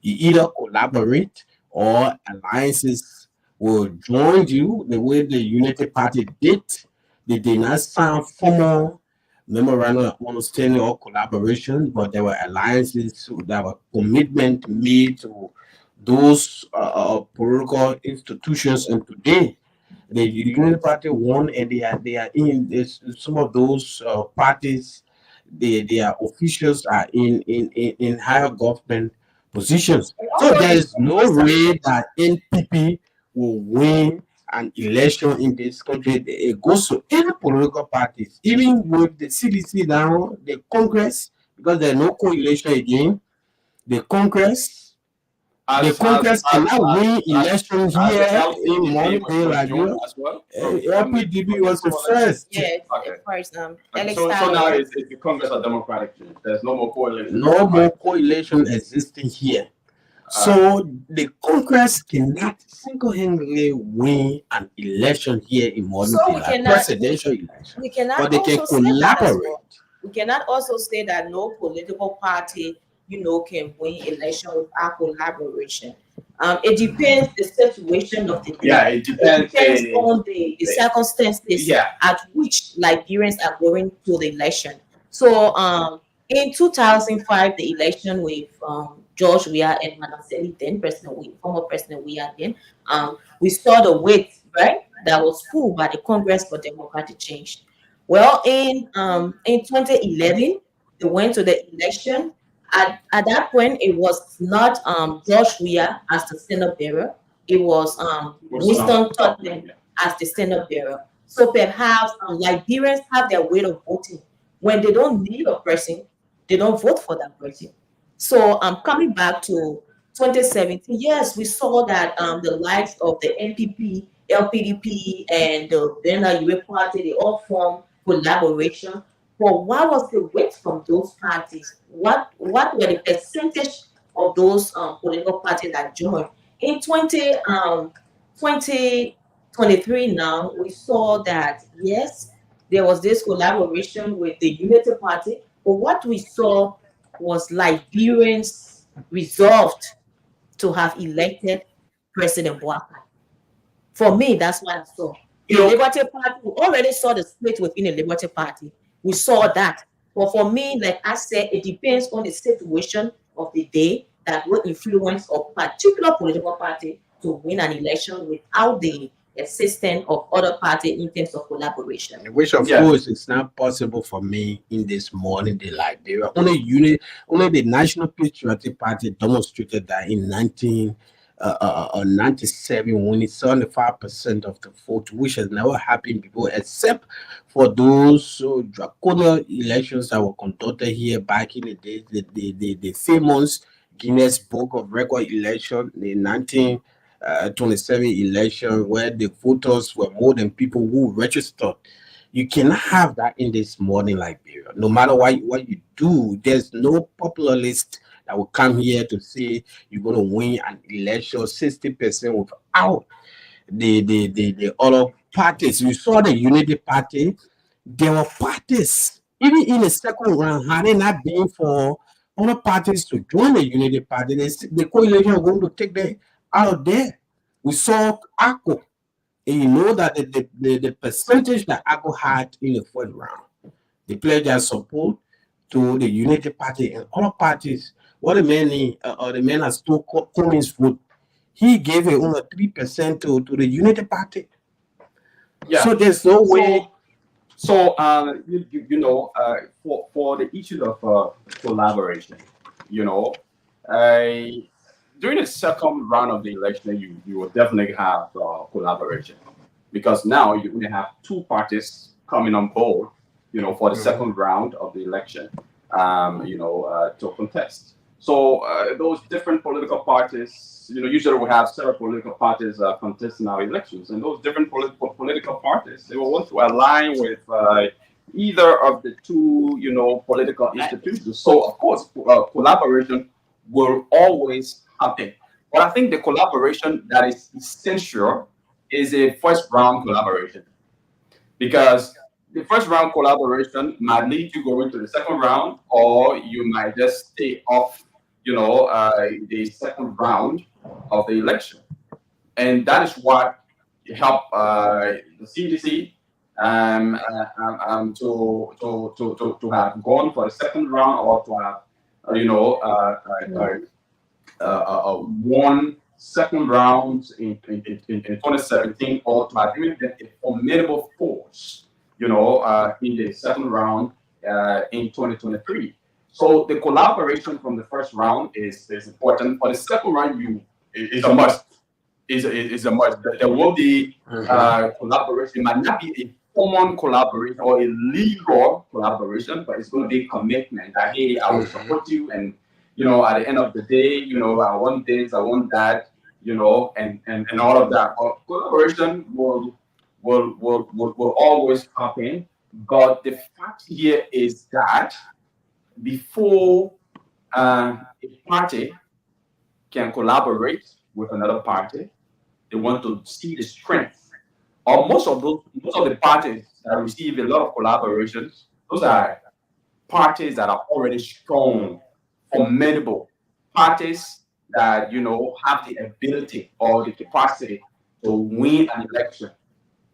You either collaborate or alliances will join you the way the Unity Party did. They did not sign formal memorandum of understanding or collaboration, but there were alliances, there were commitment made to those political institutions. And today, the Unity Party won, and they are in this, some of those parties. Their officials are in higher government positions. So there is no way that NPP will win an election in this country. It goes to any political parties, even with the CDC now, the Congress, because there's no coalition again. The Congress cannot win elections here in modern day Liberia. LPDB was the first. Yes, of course. Alex So Tyler. now it's the Congress of Democratic Change. There's no more coalition. No more coalition existing here. So the Congress cannot single-handedly win an election here in modern So day, we like cannot- presidential election. We cannot But they can also say that as collaborate. well. We cannot also say that no political party, can win election without collaboration. It depends the situation of the day. Yeah, it depends, on the circumstances Yeah. at which Liberians are going to the election. So in 2005, the election with George Weah and Madam Sally, then former President Weah, then we saw the weight, right, that was pulled by the Congress for Democratic Change. Well, in 2011, they went to the election. At that point, it was not George Weah as the standard bearer. It was Winston Tottenham as the standard bearer. So perhaps Liberians have their way of voting. When they don't need a person, they don't vote for that person. So coming back to 2017, yes, we saw that the likes of the NPP, LPDP, and the Bena UA party, they all formed collaboration. But what was the weight from those parties? What were the percentage of those political parties that joined? In 2023 now, we saw that, yes, there was this collaboration with the Unity Party, but what we saw was Liberians resolved to have elected President Boaka. For me, that's what I saw. The Liberty Party, we already saw the split within the Liberty Party. We saw that. But for me, like I said, it depends on the situation of the day that will influence a particular political party to win an election without the assistance of other parties in terms of collaboration. Which of course is not possible for me in this modern day Liberia. Only the National Patriotic Party demonstrated that in 1997 when it's 75% of the vote, which has never happened before, except for those draconian elections that were conducted here back in the days, the famous Guinness Book of Record election, the 1927 election, where the voters were more than people who registered. You cannot have that in this modern Liberia. No matter what you do, there's no popular list that will come here to say you're going to win an election 60% without the other parties. You saw the Unity Party. There were parties, even in the second round, had it not been for other parties to join the Unity Party, the coalition was going to take them out of there. We saw ACO, and you know that the percentage that ACO had in the first round, they pledged their support to the Unity Party and other parties. What the men are still Cummings vote he gave it only 3% to the Unity Party. Yeah. So there's no way. So, for the issue of collaboration, you know, during the second round of the election, you will definitely have collaboration, because now you only have two parties coming on board, for the second round of the election, to contest. So those different political parties, usually we have several political parties contesting our elections, and those different political parties, they will want to align with either of the two, political institutions. So of course, collaboration will always happen. But I think the collaboration that is essential is a first round collaboration, because the first round collaboration might lead you going to the second round, or you might just stay off, the second round of the election. And that is what helped the CDC to have gone for the second round, or to have, won second round in 2017, or to have even been a formidable force, in the second round in 2023. So the collaboration from the first round is important. For the second round, is a must. Is a must. There will be collaboration. It might not be a common collaboration or a legal collaboration, but it's going to be commitment that, hey, I will support you, and at the end of the day, I want this, I want that, and all of that. Collaboration will always happen. But the fact here is that before a party can collaborate with another party, they want to see the strength. Or most of the parties that receive a lot of collaborations, those are parties that are already strong, formidable, parties that have the ability or the capacity to win an election.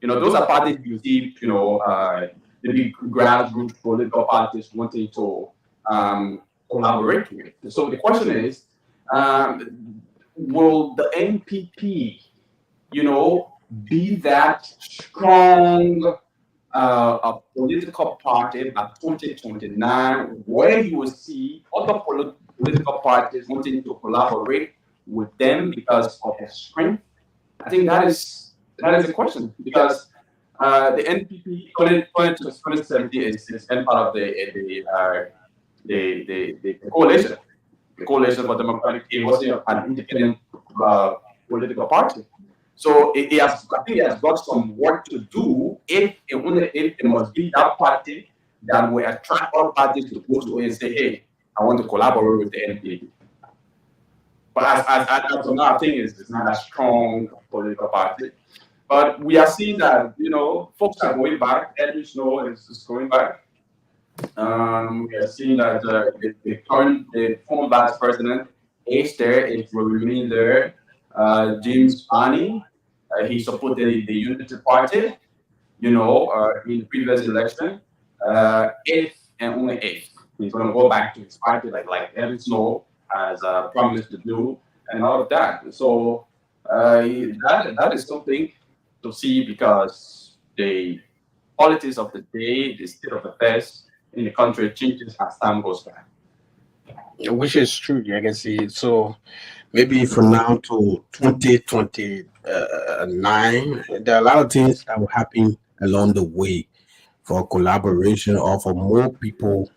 Those are parties you see, the big grassroots political parties wanting to collaborate with. So the question is, will the NPP, be that strong a political party by 2029, where you will see other political parties wanting to collaborate with them because of their strength? I think that is the question, because the NPP 2070 is part of the coalition. The Coalition for Democratic, it was an independent political party. So I think it has got some work to do if it must be that party that will attract all parties to go to and say, hey, I want to collaborate with the NPP. But as of now, I think it's not a strong political party. But we are seeing that, folks are going back. Edwin Snow is going back. We are seeing that the former vice president is there, it will remain there. James Barney, he supported the Unity Party, in the previous election. If and only if he's going to go back to his party, like Edwin Snow has promised to do, and all of that. So that is something to see, because the politics of the day, the state of affairs in the country changes as time goes by. Which is true, I can see. So maybe from now to 2029, there are a lot of things that will happen along the way for collaboration or for more people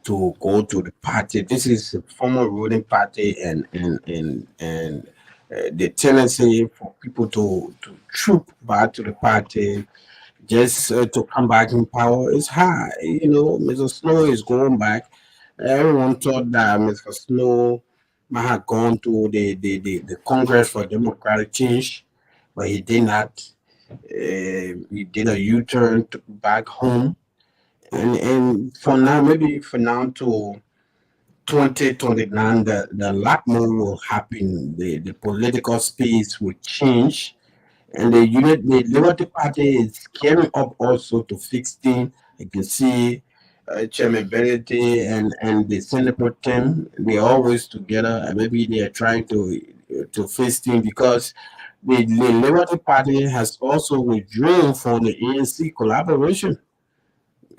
to go to the party. This is a former ruling party, and the tendency for people to troop back to the party just to come back in power is high. Mr. Snow is going back. Everyone thought that Mr. Snow might have gone to the Congress for Democratic Change, but he did not. He did a U-turn back home, and for now, maybe for now to 2029, the lot more will happen. The political space will change, and the Liberty Party is gearing up also to fix things. You can see Chairman Verity and the Senator Tim, they're always together, and maybe they are trying to to face things because the Liberty Party has also withdrawn from the ANC collaboration.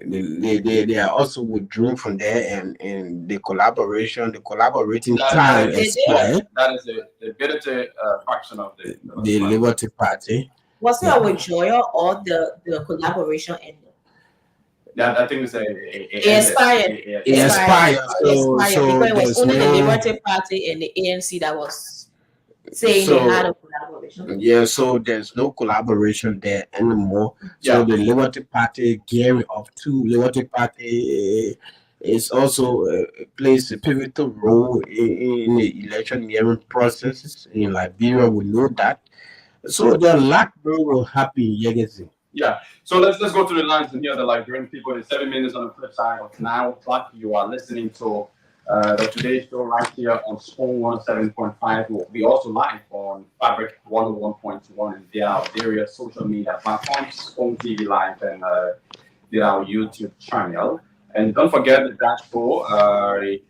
They are also withdrawing from there, and the collaborating time expired. That is the Liberty faction of the Liberty Party. Was it a withdrawal or the collaboration ended? Yeah, I think it's It expired. It expired. So because it was only the no, Liberty Party and the ANC that was saying they had a collaboration. yeah, so there's no collaboration there anymore. So the Liberty Party gearing up to Liberty Party is also plays a pivotal role in the electioneering processes in Liberia. We know that. So there are a lot more will happen in Yegezi. Yeah. So let's go to the lines and hear the Liberian people. It's 7 minutes on the flip side of 9 o'clock. You are listening to the Today Show right here on Spoon 17.5. We'll be also live on Fabric 101.1 and there are various social media platforms, Spoon TV Live and there are YouTube channel. And don't forget that that show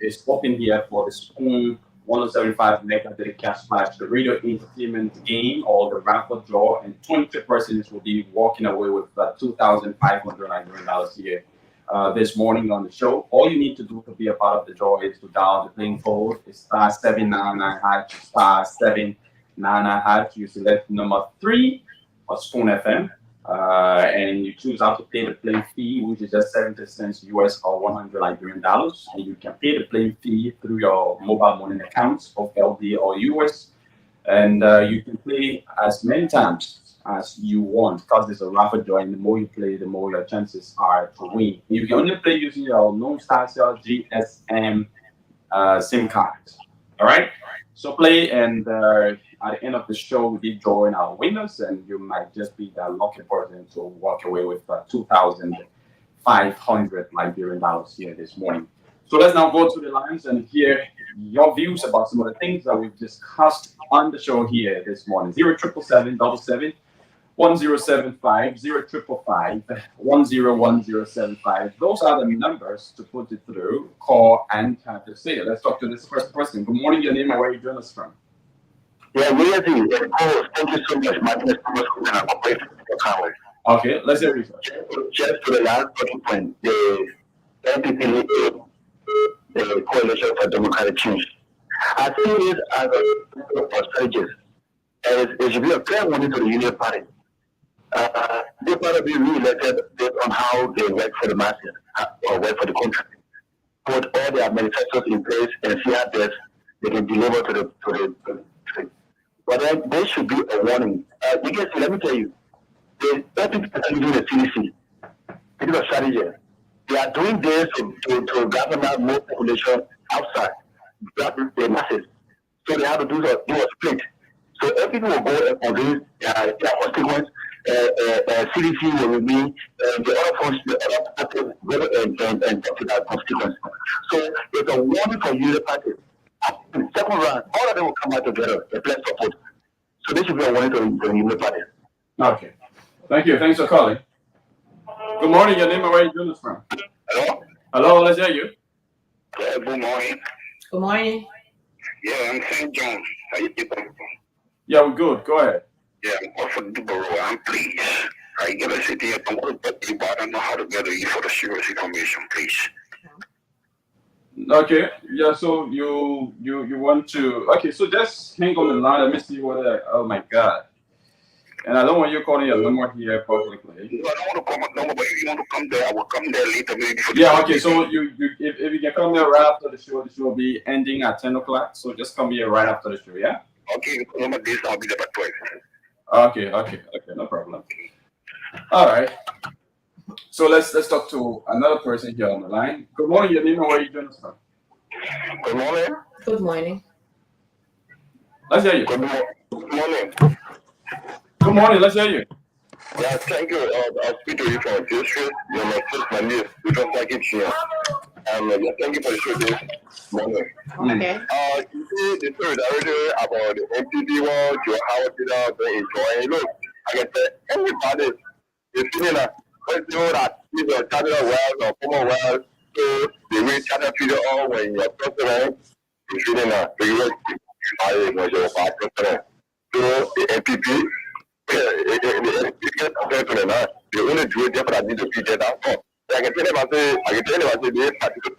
is popping here for the Spoon 175 mega cash flash, the radio entertainment game or the raffle draw, and 20 persons will be walking away with $2,500 here this morning on the show. All you need to do to be a part of the draw is to dial the playing code. It's *799#, *799#. You select number 3 of Spoon FM. And you choose how to pay the plane fee, which is just 70 cents US or 100 Liberian dollars. And you can pay the plane fee through your mobile money accounts of LD or US. And you can play as many times as you want because there's a raffle draw. And the more you play, the more your chances are to win. You can only play using your known StarCell GSM SIM card. All right? So play, and at the end of the show, we did join our winners, and you might just be that lucky person to walk away with $2,500 Liberian dollars here this morning. So let's now go to the lines and hear your views about some of the things that we've discussed on the show here this morning. 0777 1075 0555 101075. Those are the numbers to put it through, call, and have to say it. Let's talk to this first person. Good morning, your name and where you join us from. Yeah, really. Thank you so much. My name is Thomas. Okay, let's hear it. Just to the last talking point, the NPP, the Coalition for Democratic Change. I see this as a strategist. It should be a clear warning to the Union Party. They better be re-elected based on how they work for the masses or work for the country. Put all their manifestos in place and see how best they can deliver to the but then there should be a warning. You can see, let me tell you, the people are using the CDC. It is a strategy. They are doing this to gather more population outside, the masses. So they have to do a split. So if people will go and convince their constituents, CDC will remain, the other functions, the other parties and talk to their constituents. So it's a warning for unity parties. In the second round, all of them will come out together, a pledge support. So this should be a warning to the unity parties. Okay. Thank you. Thanks for calling. Good morning. Your name and where you joining us from? Hello? Hello, let's hear you. Yeah, good morning. Good morning. Yeah, I'm St. John. How you doing? Yeah, we're good. Go ahead. Yeah, I'm from Dubai. I'm pleased. I get a city. I want to but I don't know how to get you for the serious information, please. Okay. Yeah. So you want to? Okay. So just hang on the line. Let me see whether. Oh my God. And I don't want you calling your number here publicly. I don't want to come number, but if you want to come there, I will come there later. Maybe. Yeah. Okay. So if you can come here right after the show will be ending at 10 o'clock. So just come here right after the show. Yeah. Okay. Number this, I'll be there by 12. Okay, no problem. All right. So let's talk to another person here on the line. Good morning, your name and where you joining us from? Good morning. Good morning. Let's hear you. Good morning. Good morning, let's hear you. Yeah, thank you. I'll speak to you from history. You're my first man here. We just like it here. Yeah, thank you for the show this morning. Okay. You see the solidarity about the MPP world, your Howard did out there enjoying. Look, I can say everybody is feeling that let's know that either Canada Wells or Commonwealth, so they will Canada figure out when you're president, you're feeling that. So the NPP, they only do it for that need to be there. I can tell them they particular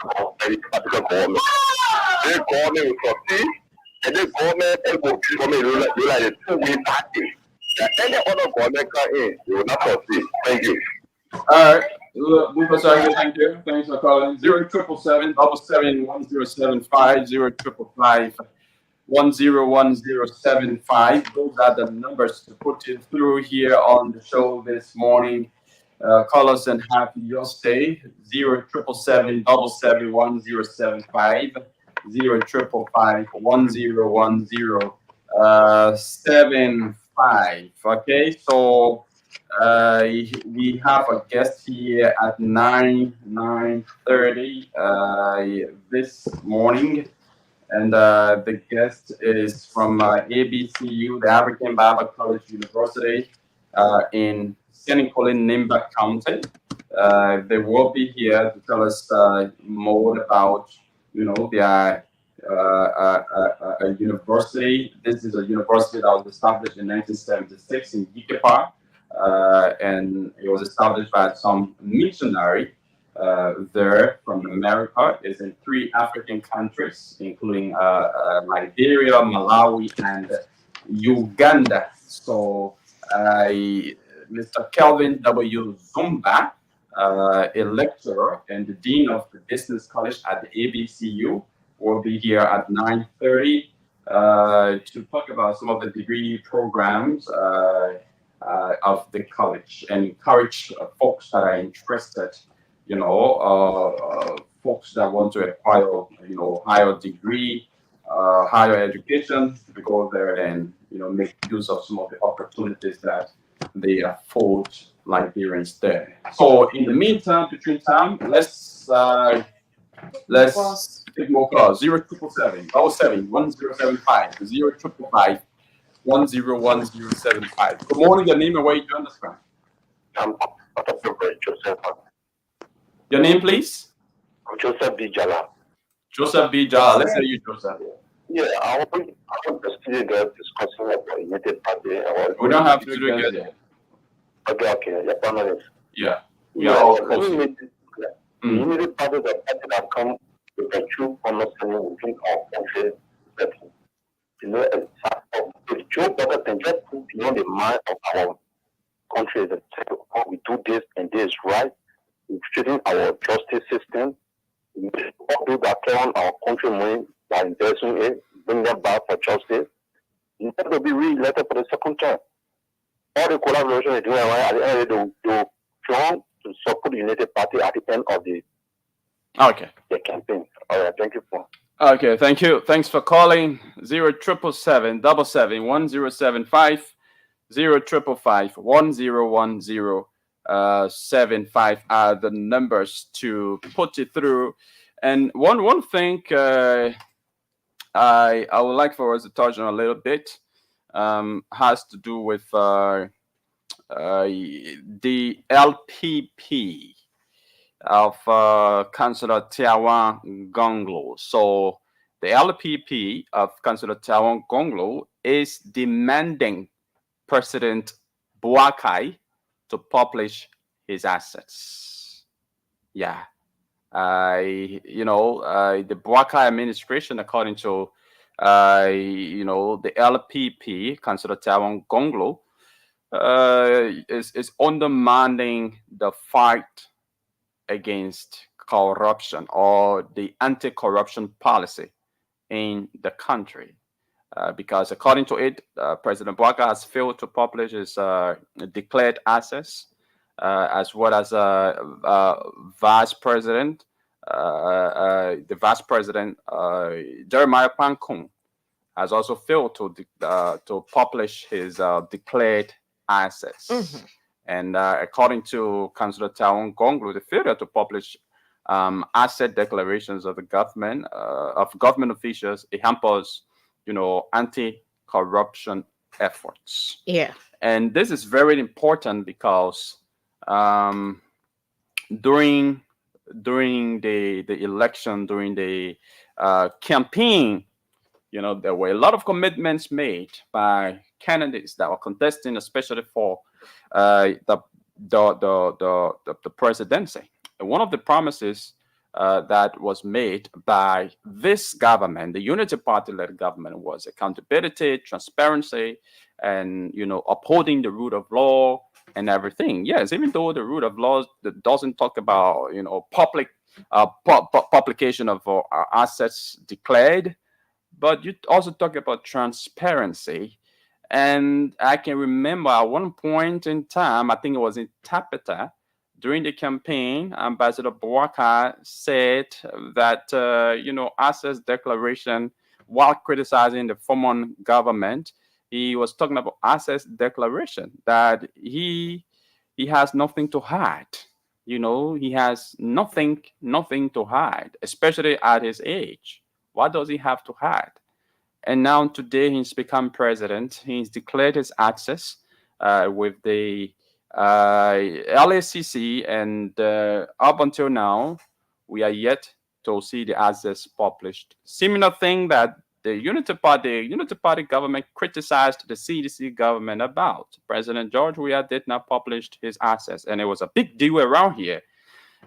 government. The government will succeed, and the government will be like a two-way party. Any other government come in, they will not succeed. Thank you. All right. Bufasagi, thank you. Thanks for calling. 0777 1075 101075. Those are the numbers to put you through here on the show this morning. Call us and have your say. 0777 1075 75. Okay, so we have a guest here at 9:30 this morning, and the guest is from ABCU, the African Bible College University, in St. Colin, Nimba County. They will be here to tell us more about, their university. This is a university that was established in 1976 in Yikapa, and it was established by some missionary there from America. It's in 3 African countries, including Liberia, Malawi, and Uganda. So, Mr. Kelvin W. Zumba, a lecturer and the dean of the business college at the ABCU, will be here at 9:30 to talk about some of the degree programs of the college and encourage folks that are interested, folks that want to acquire, higher degree, higher education, to go there and, make use of some of the opportunities that they afford Liberians there. So in the meantime, between time, let's take more calls. 0777 1075 0555 101075. Good morning, your name and where you join us from. I'm Joseph. Your name, please? Joseph B. Jala. Joseph B. Jala. Let's hear you, Joseph. Yeah, I want to see you guys discussing about United Party. We don't have to do it yet. Okay, your panelists. Yeah, we are all close. United Party is a party that come with a true understanding within our country. If Joe Biden can just put beyond the mind of our country that we do this and this right, we strengthen our justice system, we do that turn our country money by investing it, bring them back for justice. Instead of be re-elected for the second term. All the collaboration is doing at the end of the day, they strong to support the United Party at the end of the campaign. All right, thank you, Paul. Okay, thank you. Thanks for calling. 0777 1075 0555 101075 are the numbers to put it through. And one thing I would like for us to touch on a little bit has to do with the LPP of Councillor Tiawan Gonglo. So the LPP of Councillor Tiawan Gonglo is demanding President Boakai to publish his assets. Yeah. The Boakai administration, according to the LPP, Councillor Tiawan Gonglo, is undermining the fight against corruption or the anti-corruption policy in the country. Because according to it, President Boakai has failed to publish his declared assets, as well as Vice President, the Vice President, Jeremiah Pankung, has also failed to publish his declared assets. Mm-hmm. And according to Councillor Tiawan Gonglo, the failure to publish asset declarations of the government, of government officials, it hampers, anti-corruption efforts. Yeah. And this is very important because during the election, during the campaign There were a lot of commitments made by candidates that were contesting, especially for the presidency. And one of the promises that was made by this government, the Unity Party-led government, was accountability, transparency, and upholding the rule of law and everything. Yes, even though the rule of law doesn't talk about public publication of assets declared, but you also talk about transparency. And I can remember at one point in time, I think it was in Tapeta, during the campaign, Ambassador Bouaka said that, assets declaration, while criticizing the former government, he was talking about assets declaration, that he has nothing to hide. He has nothing to hide, especially at his age. What does he have to hide? And now today he's become president. He's declared his access with the LACC, and up until now, we are yet to see the access published. Similar thing that the Unity Party government criticized the CDC government about. President George Weah did not publish his access, and it was a big deal around here.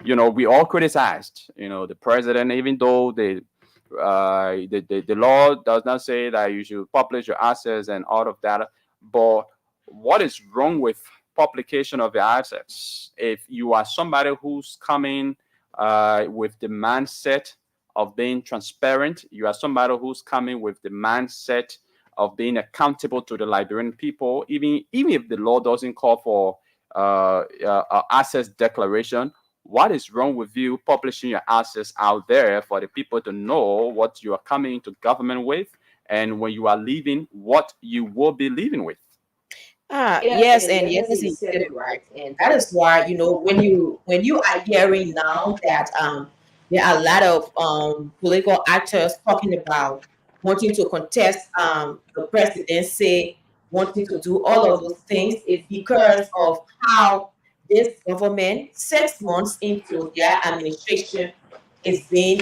We all criticized, the president, even though the law does not say that you should publish your assets and all of that. But what is wrong with publication of your assets? If you are somebody who's coming with the mindset of being transparent, you are somebody who's coming with the mindset of being accountable to the Liberian people, even if the law doesn't call for assets declaration, what is wrong with you publishing your assets out there for the people to know what you are coming into government with, and when you are leaving, what you will be leaving with? Yes, and yes, you said it right, and that is why when you are hearing now that there are a lot of political actors talking about wanting to contest the presidency, wanting to do all of those things, is because of how this government, 6 months into their administration, is being,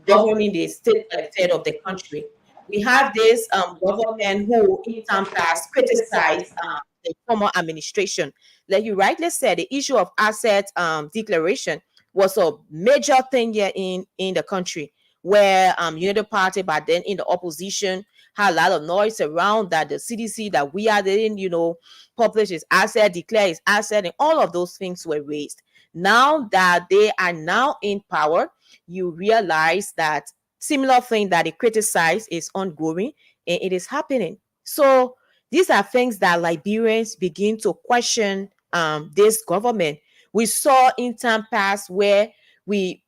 governing the state of the country. We have this government who, in time past, criticized the former administration. Like you rightly said, the issue of asset declaration was a major thing here in the country, where Unity Party, but then in the opposition, had a lot of noise around that the CDC, that we are didn't, publish his asset, declare his asset, and all of those things were raised. Now that they are now in power, you realize that similar thing that they criticize is ongoing and it is happening. So these are things that Liberians begin to question this government. We saw in time past where we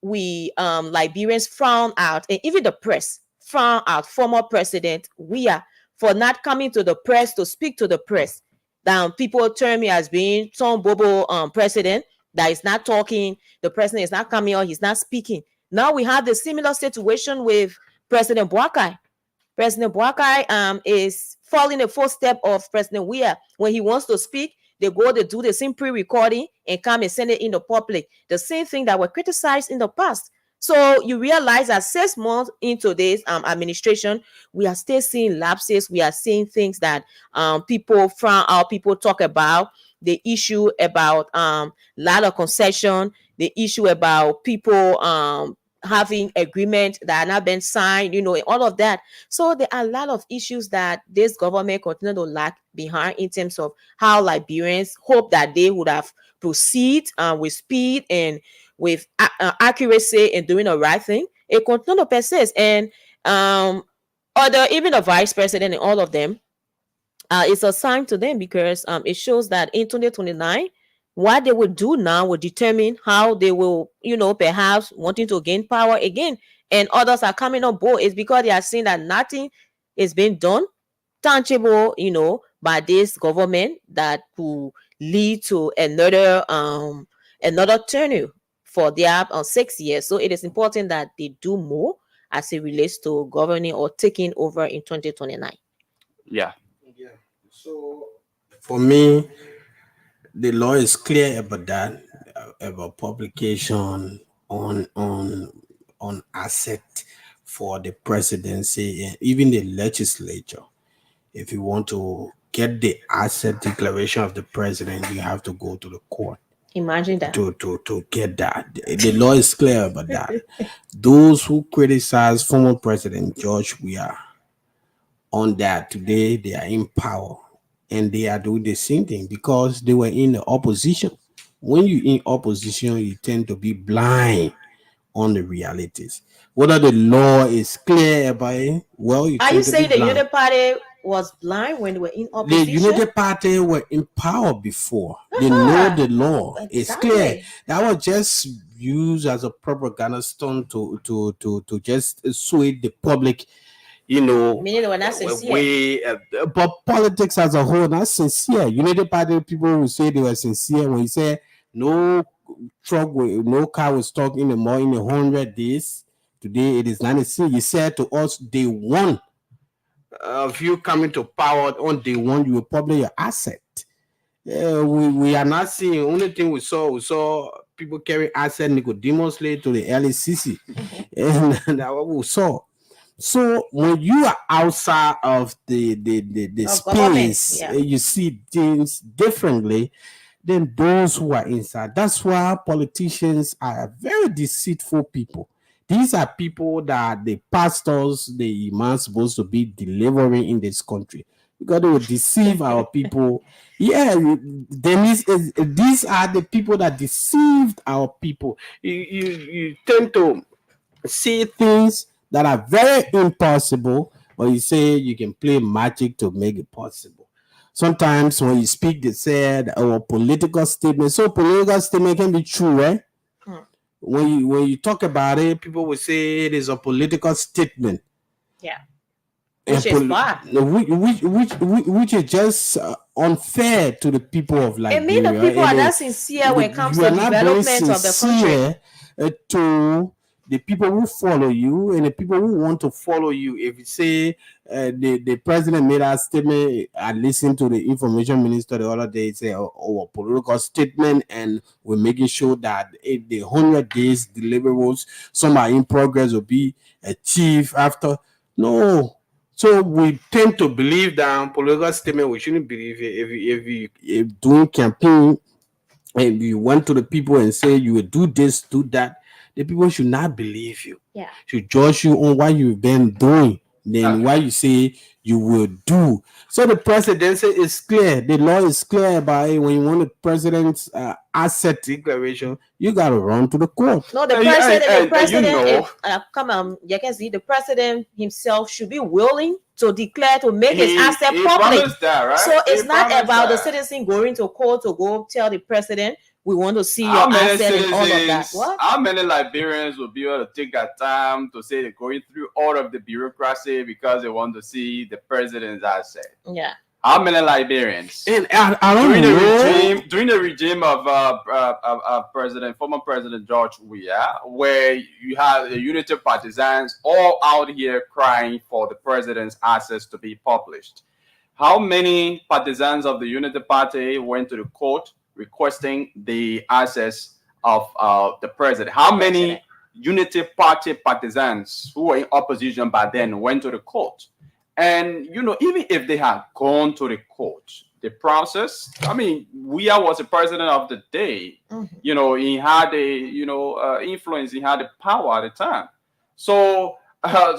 Liberians frown out, and even the press frown out former president Weah for not coming to the press to speak to the press. Now people term me as being some bobo president that is not talking, the president is not coming out, he's not speaking. Now we have the similar situation with President Bouaka. President Bouaka is following the footstep of President Weah. When he wants to speak, they go to do the same pre-recording and come and send it in the public. The same thing that were criticized in the past. So you realize that 6 months into this administration, we are still seeing lapses. We are seeing things that people from our people talk about. The issue about lot of concession, the issue about people having agreement that are not been signed, all of that. So there are a lot of issues that this government continue to lag behind in terms of how Liberians hope that they would have proceed with speed and with accuracy in doing the right thing. It continue to persist, and even the vice president and all of them, it's a sign to them, because it shows that in 2029, what they will do now will determine how they will, perhaps wanting to gain power again. And others are coming on board. It's because they are seeing that nothing is being done tangible, by this government that will lead to another tenure for their 6 years. So it is important that they do more as it relates to governing or taking over in 2029. Yeah. So for me, the law is clear about that, about publication on asset for the presidency and even the legislature. If you want to get the asset declaration of the president, you have to go to the court. Imagine that. To get that. The law is clear about that. Those who criticize former President George Weah on that today, they are in power and they are doing the same thing because they were in the opposition. When you're in opposition, you tend to be blind on the realities. Whether the law is clear about it, well, you Are tend you to saying be the blind. United Party was blind when they were in The opposition? United Party were in power before. They know the law. It's clear. Exactly. That was just used as a propaganda stunt to just sway the public, you know. Meaning they were not sincere. But politics as a whole, not sincere. United Party people will say they were sincere when you say no no car was stuck in the mall in 100 days. Today it is 96. You said to us day one of you coming to power on day one, you will publish your asset. We are not seeing. Only thing we saw people carry asset Nicodemusly to the LACC, and that's what we saw. So when you are outside of the space, you see things differently than those who are inside. That's why politicians are very deceitful people. These are people that the pastors, the imams supposed to be delivering in this country because they will deceive our people. Yeah, these are the people that deceived our people. You tend to see things that are very impossible, but you say you can play magic to make it possible. Sometimes when you speak, they said our political statement. So political statement can be true, right? When you talk about it, people will say it is a political statement. Yeah. Which is bad. Which is just unfair to the people of Liberia. It means the people are not sincere when it comes to development of the country. To the people who follow you and the people who want to follow you. If you say the president made a statement, I listened to the information minister the other day say, a political statement, and we're making sure that the 100 days deliverables, some are in progress, will be achieved after. No. So we tend to believe that political statement, we shouldn't believe it. If doing campaign and you went to the people and say you will do this, do that, the people should not believe you. Yeah. Should judge you on what you've been doing, then what you say you will do. So the presidency is clear. The law is clear about it. When you want the president's asset declaration, you got to run to the court. No, the president, come on, you can see the president himself should be willing to declare to make his asset public. That, right? So it's not about the citizen going to court to go tell the president, we want to see your asset and all of that. What? How many Liberians will be able to take that time to say they're going through all of the bureaucracy because they want to see the president's asset? Yeah. How many Liberians? And I don't know. During the regime of former President George Weah, where you had the Unity partisans all out here crying for the president's assets to be published. How many partisans of the Unity Party went to the court requesting the assets of the president? How many Unity Party partisans who were in opposition by then went to the court? And, even if they had gone to the court, the process, Weah was the president of the day. Mm-hmm. He had influence, he had the power at the time. So, I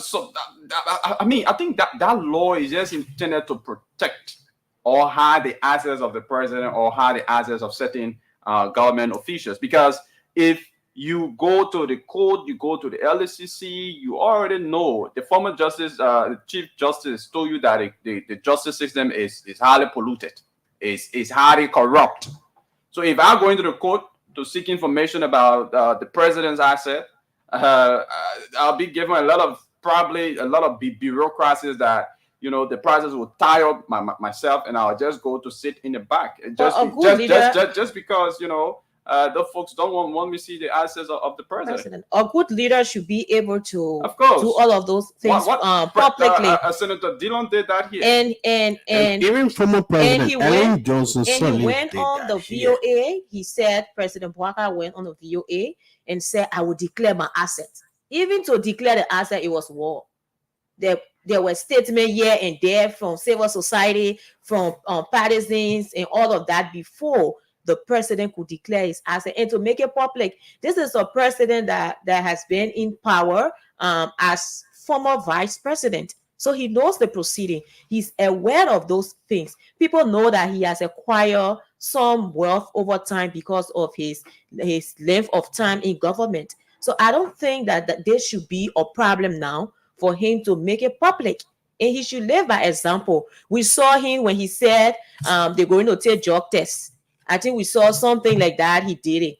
think that law is just intended to protect or hide the assets of the president or hide the assets of certain government officials. Because if you go to the court, you go to the LACC, you already know the former justice, the chief justice told you that the justice system is highly polluted, is highly corrupt. So if I'm going to the court to seek information about the president's asset, I'll be given a lot of bureaucracies that the process will tie up myself, and I'll just go to sit in the back. Just because the folks don't want me to see the assets of the president. A good leader should be able to do all of those things publicly. Senator Dillon did that here, and even former President Ellen Johnson. And he went on the VOA. He said President Bouaka went on the VOA and said, "I will declare my assets." Even to declare the asset, it was war. There were statements here and there from civil society, from partisans, and all of that before the president could declare his asset and to make it public. This is a president that has been in power as former vice president. So he knows the proceeding. He's aware of those things. People know that he has acquired some wealth over time because of his length of time in government. So I don't think that there should be a problem now for him to make it public. And he should live by example. We saw him when he said they're going to take drug tests. I think we saw something like that. He did it.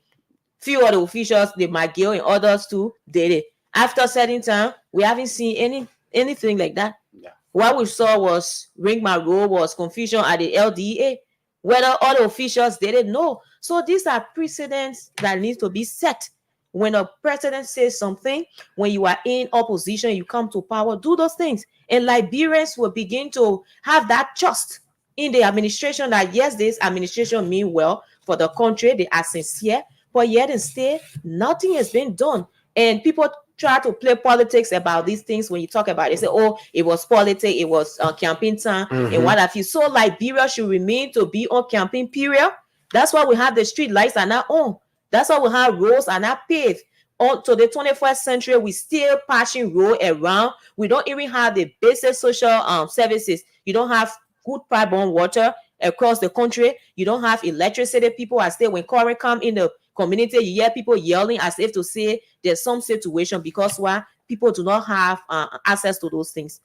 Few other officials, the McGill and others too, did it. After a certain time, we haven't seen anything like that. Yeah. What we saw was Ring My Road, was confusion at the LDA. Whether other officials didn't know. So these are precedents that need to be set. When a president says something, when you are in opposition, you come to power, do those things. And Liberians will begin to have that trust in the administration that, yes, this administration mean well for the country. They are sincere, but yet instead, nothing has been done. And people try to play politics about these things when you talk about it. They say, oh, it was politics, it was campaign time, and what have you. So Liberia should remain to be on campaign period. That's why we have the street lights are not on. That's why we have roads are not paved. On to the 21st century, we still patching road around. We don't even have the basic social services. You don't have good pipe-borne water across the country. You don't have electricity. People are still, when current come in the community, you hear people yelling as if to say there's some situation because why people do not have access to those things.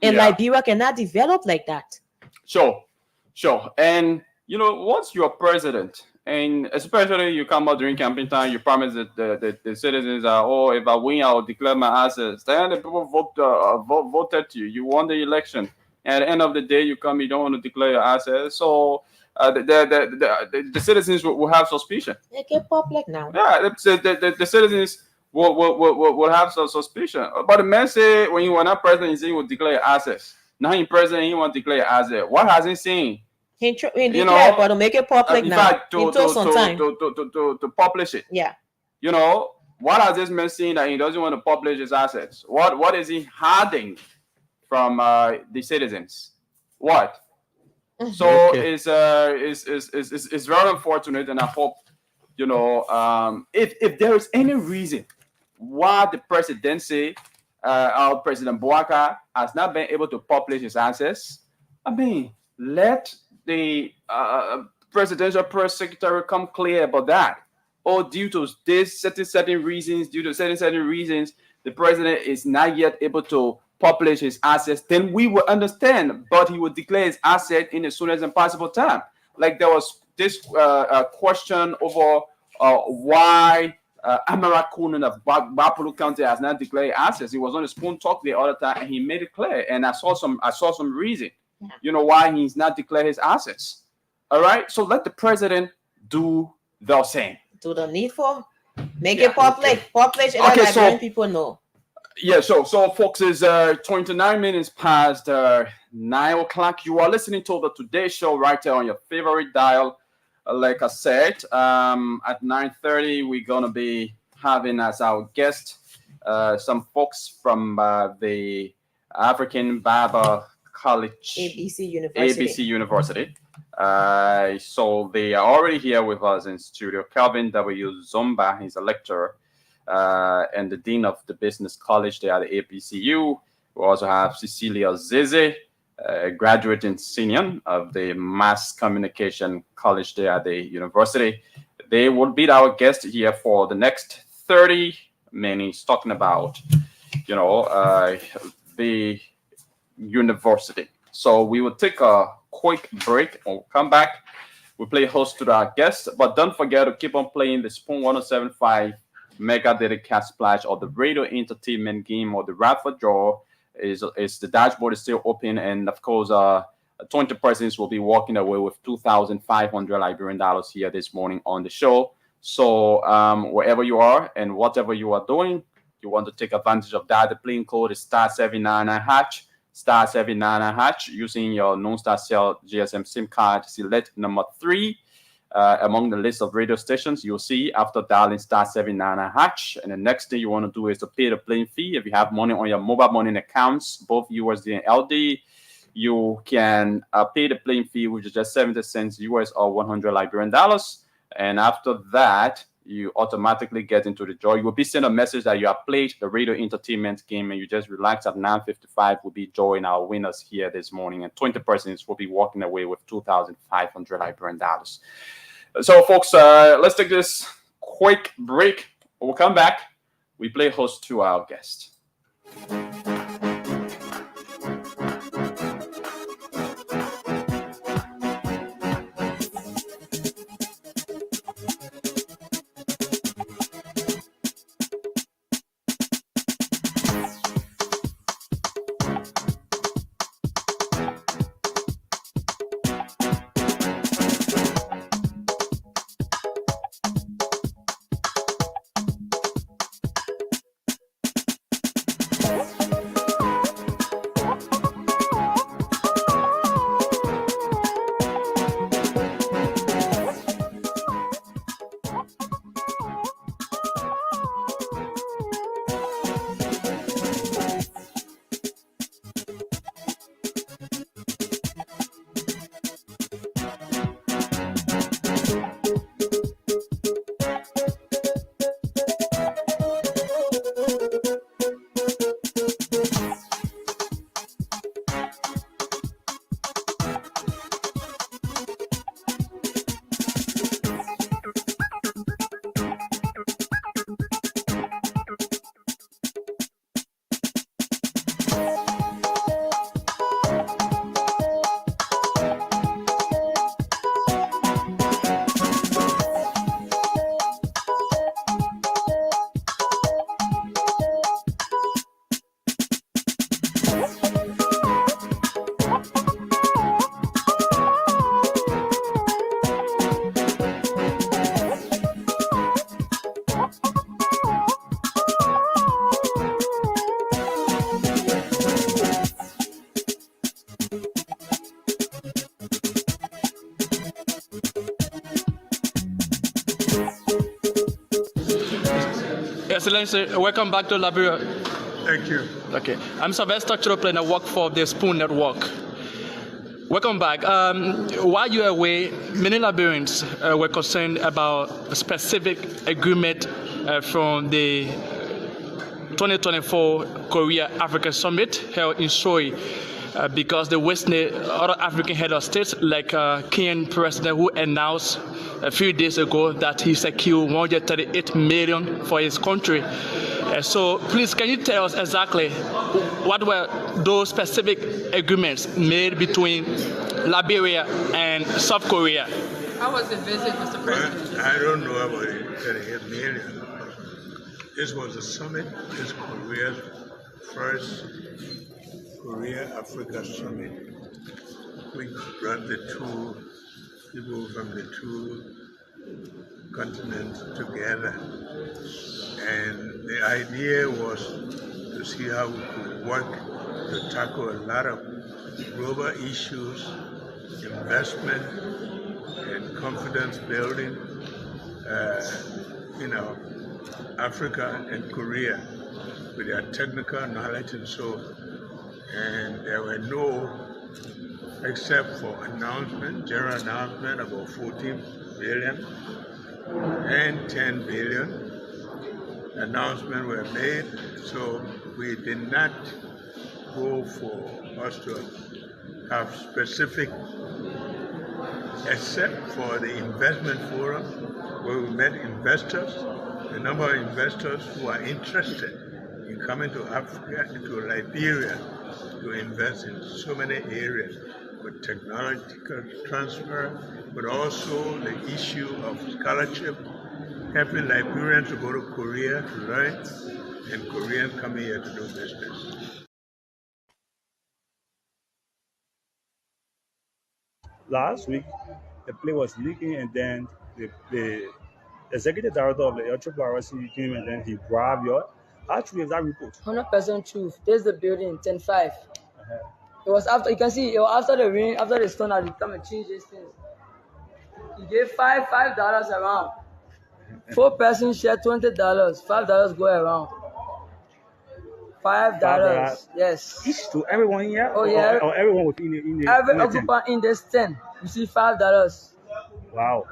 And Liberia cannot develop like that. Sure. And once you're president, and especially you come out during campaign time, you promise that the citizens are, if I win, I'll declare my assets. Then the people voted you. You won the election. And at the end of the day, you come, you don't want to declare your assets. So the citizens will have suspicion. They get public now. Yeah, the citizens will have some suspicion. But the man say when you were not president, he said he would declare your assets. Now he's president, he won't declare your assets. What has he seen? He declared, but to make it public now. Fact, to publish it. Yeah. What has this man seen that he doesn't want to publish his assets? What is he hiding from the citizens? What? So it's very unfortunate, and I hope if there is any reason why the presidency, our President Bouaka has not been able to publish his assets, I mean, let the presidential press secretary come clear about that. Or due to this certain reasons, the president is not yet able to publish his assets, then we will understand. But he will declare his asset in as soon as possible time. Like there was this question over why Amara Kunin of Bapulu County has not declared assets. He was on the Spoon Talk the other time, and he made it clear. And I saw some reason, why he's not declared his assets. All right, so let the president do the same. Do the needful, make it public, publish it. Okay, so people know. Yeah, so folks, is 29 minutes past 9 o'clock. You are listening to the Today Show right there on your favorite dial. Like I said, at 9:30, we're gonna be having as our guest some folks from the African Bible College, ABC University. So they are already here with us in studio. Calvin W. Zomba, he's a lecturer and the dean of the business college there at the APCU. We also have Cecilia Zeze, a graduate and senior of the mass communication college there at the university. They will be our guest here for the next 30 minutes talking about, the university. So we will take a quick break. We'll come back. We'll play host to our guests, but don't forget to keep on playing the Spoon 107.5 Mega Dedicated Splash or the radio entertainment game or the raffle draw. Is the dashboard is still open, and of course 20 persons will be walking away with 2,500 Liberian dollars here this morning on the show. So wherever you are and whatever you are doing, you want to take advantage of that. The playing code is *799# *799# using your non-star cell GSM SIM card. Select number 3 among the list of radio stations. You'll see after dialing *799#, and the next thing you want to do is to pay the playing fee. If you have money on your mobile money accounts, both USD and LD, you can pay the playing fee, which is just 70 cents US or 100 Liberian dollars. And after that, you automatically get into the draw. You will be sent a message that you have played the radio entertainment game, and you just relax. At 9:55 will be drawing our winners here this morning, and 20 persons will be walking away with 2,500 Liberian dollars. So, folks, let's take this quick break. When we come back, we play host to our guest. Excellency, welcome back to Liberia. Thank you. Okay, I'm Sylvester Chiroplen. I work for the Spoon Network. Welcome back. While you were away, many Liberians were concerned about a specific agreement from the 2024 Korea Africa Summit held in Seoul. Because the other African head of states, like Kenyan president, who announced a few days ago that he secured 138 million for his country. So please, can you tell us exactly what were those specific agreements made between Liberia and South Korea? How was the visit, Mr. President? I don't know about it, 38 million. This was a summit. This Korea's first Korea-Africa Summit, which brought the two people from the two continents together. And the idea was to see how we could work to tackle a lot of global issues, investment and confidence building, Africa and Korea with their technical knowledge and so. And there were no, except for general announcement about 14 billion and 10 billion. Announcements were made, so we did not go for us to have specific, except for the investment forum where we met investors, the number of investors who are interested in coming to Africa, to Liberia, to invest in so many areas with technological transfer, but also the issue of scholarship, helping Liberians to go to Korea to learn, and Koreans coming here to do business. Last week, the play was leaking, and then the executive director of the Entrepreneurship came, and then he grabbed your. How true is that report? 100% truth. There's the building, 10-5. It was after, you can see, it was after the rain, after the storm had come and changed these things. He gave $5 around. 4 persons share $20. $5 go around. $5. Yes. Each to everyone here? Oh yeah. Or everyone within the Every in the tent? occupant in this tent receive $5. Wow.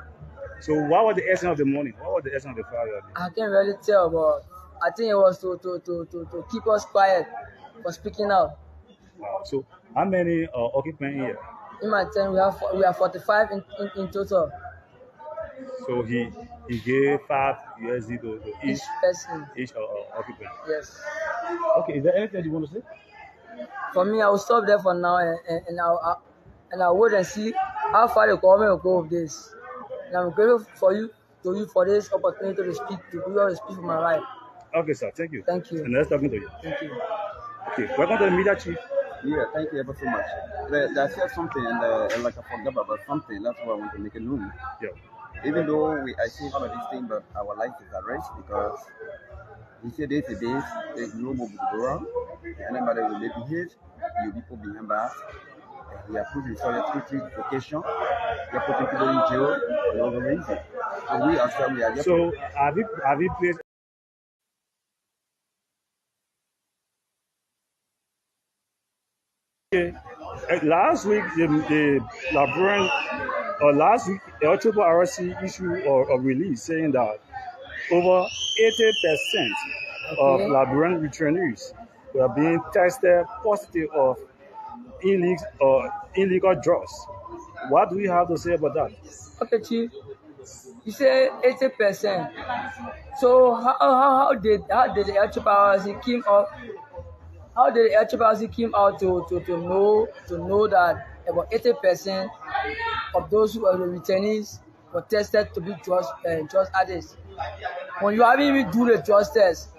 So what was the essence of the money? What was the essence of the $5? I can't really tell, but I think it was to keep us quiet for speaking out. Wow. So how many occupants here? In my tent we are 45 in total. So he gave $5 to Each person. each occupant. Yes. Okay. Is there anything you want to say? For me, I will stop there for now, and I'll wait and see how far the government will go with this. And I'm grateful for you for this opportunity to speak for my life. Okay, sir. Thank you. Thank you. And nice talking to you. Thank you. Okay. Welcome to the media, chief. Yeah, thank you ever so much. I said something and like I forgot about something. That's why I want to make it known. Yeah. Even though I see all of these things, but our life is at risk because you see days to days, there's no more to go around. Anybody will let you hit, you people behind bars. We are putting solitary location. We are putting people in jail for no reason. So we ourselves, we are just. So have you played? Okay. Last week, the Liberian, last week, the October RC issued a release saying that over 80% of Liberian returnees were being tested positive of illegal drugs. What do you have to say about that? Okay, Chief. You say 80%. So how did the October RC came up? How did the HBRC came out to know that about 80% of those who are the returnees were tested to be drug addicts? When you haven't even do the drug test.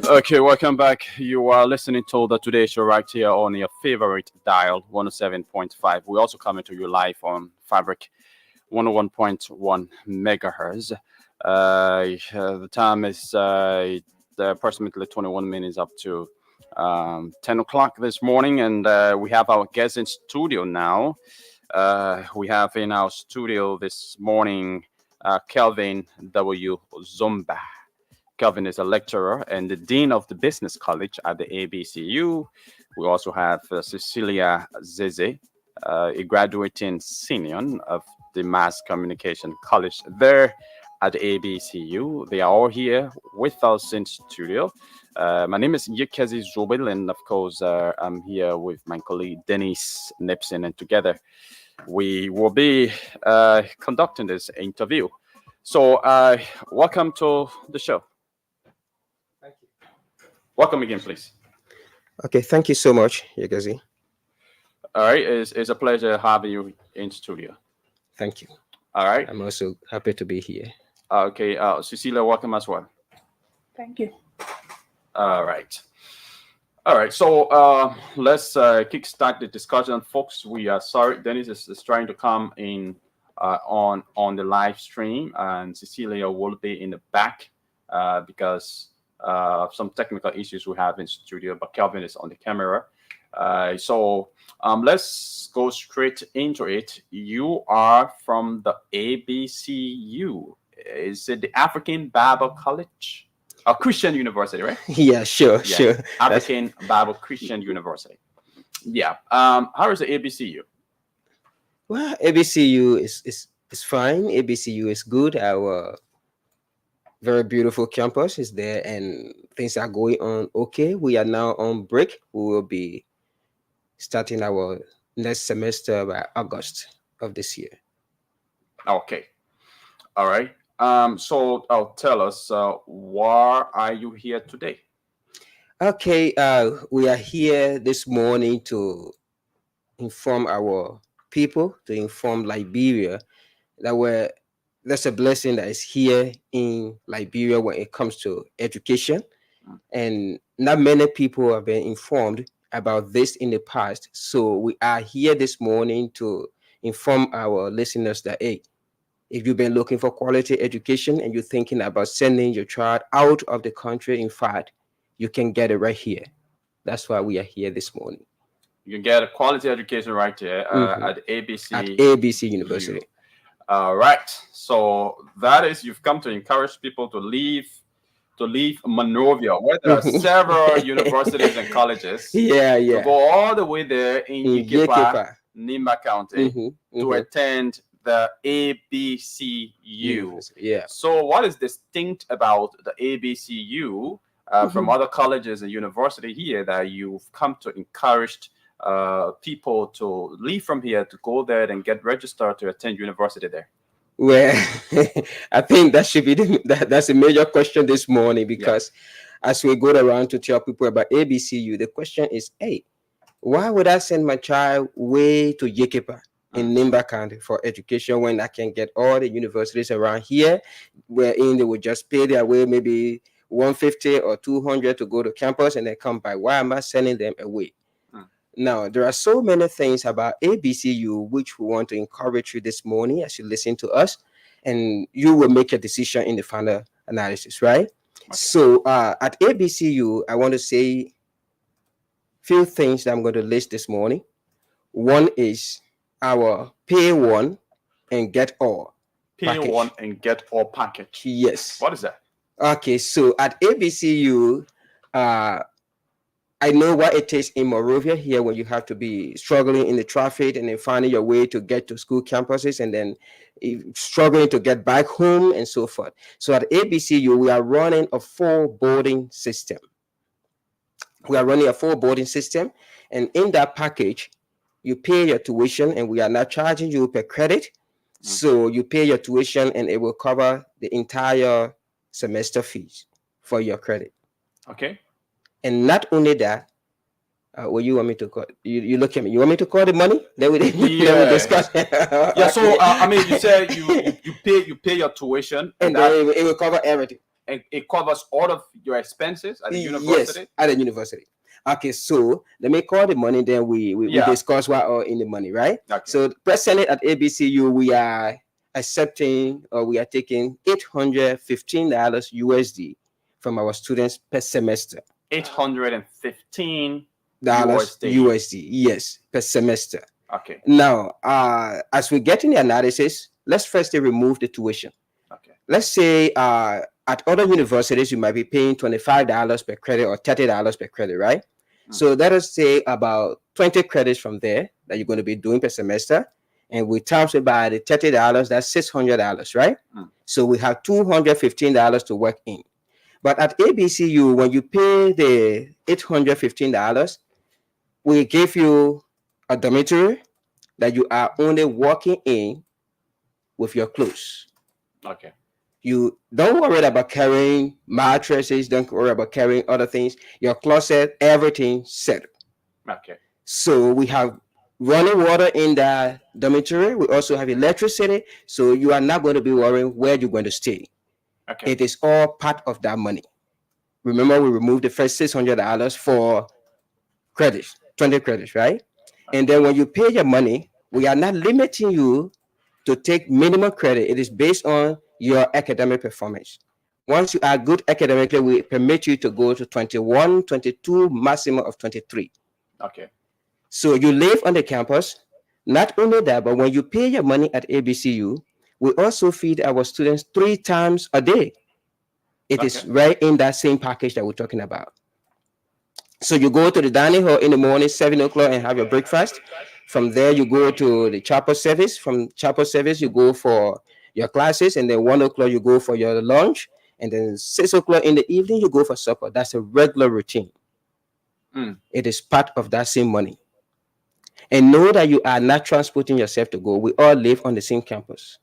Okay, welcome back. You are listening to the Today Show right here on your favorite dial, 107.5. We're also coming to you live on Fabric 101.1 megahertz. The time is approximately 21 minutes up to 10 o'clock this morning, and we have our guest in studio now. We have in our studio this morning Kelvin W. Zomba. Kelvin is a lecturer and the dean of the business college at the ABCU. We also have Cecilia Zeze, a graduating senior of the mass communication college there at the ABCU. They are all here with us in studio. My name is Yekezi Zobel, and of course, I'm here with my colleague Dennis Nipson, and together we will be conducting this interview. So, welcome to the show. Welcome again, please. Okay, thank you so much, Yagazi. All right, it's a pleasure having you in studio. Thank you. All right. I'm also happy to be here. Okay, Cecilia, welcome as well. Thank you. All right. All right, so let's kickstart the discussion, folks. We are sorry, Dennis is trying to come in on the live stream, and Cecilia will be in the back because some technical issues we have in studio, but Kelvin is on the camera. So let's go straight into it. You are from the ABCU. Is it the African Bible College? Christian University, right? Yeah, sure. African Bible Christian University. Yeah. How is the ABCU? Well, ABCU is fine. ABCU is good. Our very beautiful campus is there, and things are going on okay. We are now on break. We will be starting our next semester by August of this year. Okay. All right. So tell us, why are you here today? Okay. We are here this morning to inform our people, to inform Liberia that that's a blessing that is here in Liberia when it comes to education. And not many people have been informed about this in the past. So we are here this morning to inform our listeners that, hey, if you've been looking for quality education and you're thinking about sending your child out of the country, in fact, you can get it right here. That's why we are here this morning. You can get a quality education right here at ABC. At ABC University. Right. So that is, you've come to encourage people to leave Monrovia, where there are several universities and colleges. To go all the way there in Yekepa, Nimba County, to attend the ABCU. So what is distinct about the ABCU from other colleges and university here that you've come to encourage people to leave from here to go there and get registered to attend university there? Well, I think that should be that's a major question this morning, because as we go around to tell people about ABCU, the question is, hey, why would I send my child way to Yekepa in Nimba County for education when I can get all the universities around here, wherein they would just pay their way maybe 150 or 200 to go to campus and then come back? Why am I sending them away? Now, there are so many things about ABCU which we want to encourage you this morning as you listen to us, and you will make a decision in the final analysis, right? So at ABCU, I want to say few things that I'm going to list this morning. One is our pay one and get all. Pay one and get all package. Yes. What is that? Okay, so at ABCU, I know what it takes in Monrovia here when you have to be struggling in the traffic and then finding your way to get to school campuses and then struggling to get back home and so forth. So at ABCU, we are running a full boarding system. And in that package, you pay your tuition and we are not charging you per credit. So you pay your tuition and it will cover the entire semester fees for your credit. Okay. And not only that, what you want me to call? You look at me. You want me to call the money? Then we discuss. So I mean, you said you pay your tuition, and then it will cover everything. And it covers all of your expenses at the university. Yes, at the university. Okay, so let me call the money. Then we discuss what are in the money, right? Okay. So presently at ABCU, we are accepting or we are taking $815 USD from our students per semester. $815 USD, yes, per semester. Okay. Now, as we get in the analysis, let's first remove the tuition. Okay. Let's say at other universities, you might be paying $25 per credit or $30 per credit, right? So let us say about 20 credits from there that you're going to be doing per semester. And we times it by the $30, that's $600, right? So we have $215 to work in. But at ABCU, when you pay the $815, we give you a dormitory that you are only walking in with your clothes. Okay. You don't worry about carrying mattresses, don't worry about carrying other things. Your closet, everything set. Okay. So we have running water in the dormitory. We also have electricity. So you are not going to be worrying where you're going to stay. Okay. It is all part of that money. Remember, we removed the first $600 for credits, 20 credits, right? And then when you pay your money, we are not limiting you to take minimum credit. It is based on your academic performance. Once you are good academically, we permit you to go to 21, 22, maximum of 23. Okay. So you live on the campus. Not only that, but when you pay your money at ABCU, we also feed our students 3 times a day. It is right in that same package that we're talking about. So you go to the dining hall in the morning, 7 o'clock, and have your breakfast. From there, you go to the chapel service. From chapel service, you go for your classes. And then 1 o'clock, you go for your lunch. And then 6 o'clock in the evening, you go for supper. That's a regular routine. It is part of that same money. And know that you are not transporting yourself to go. We all live on the same campus.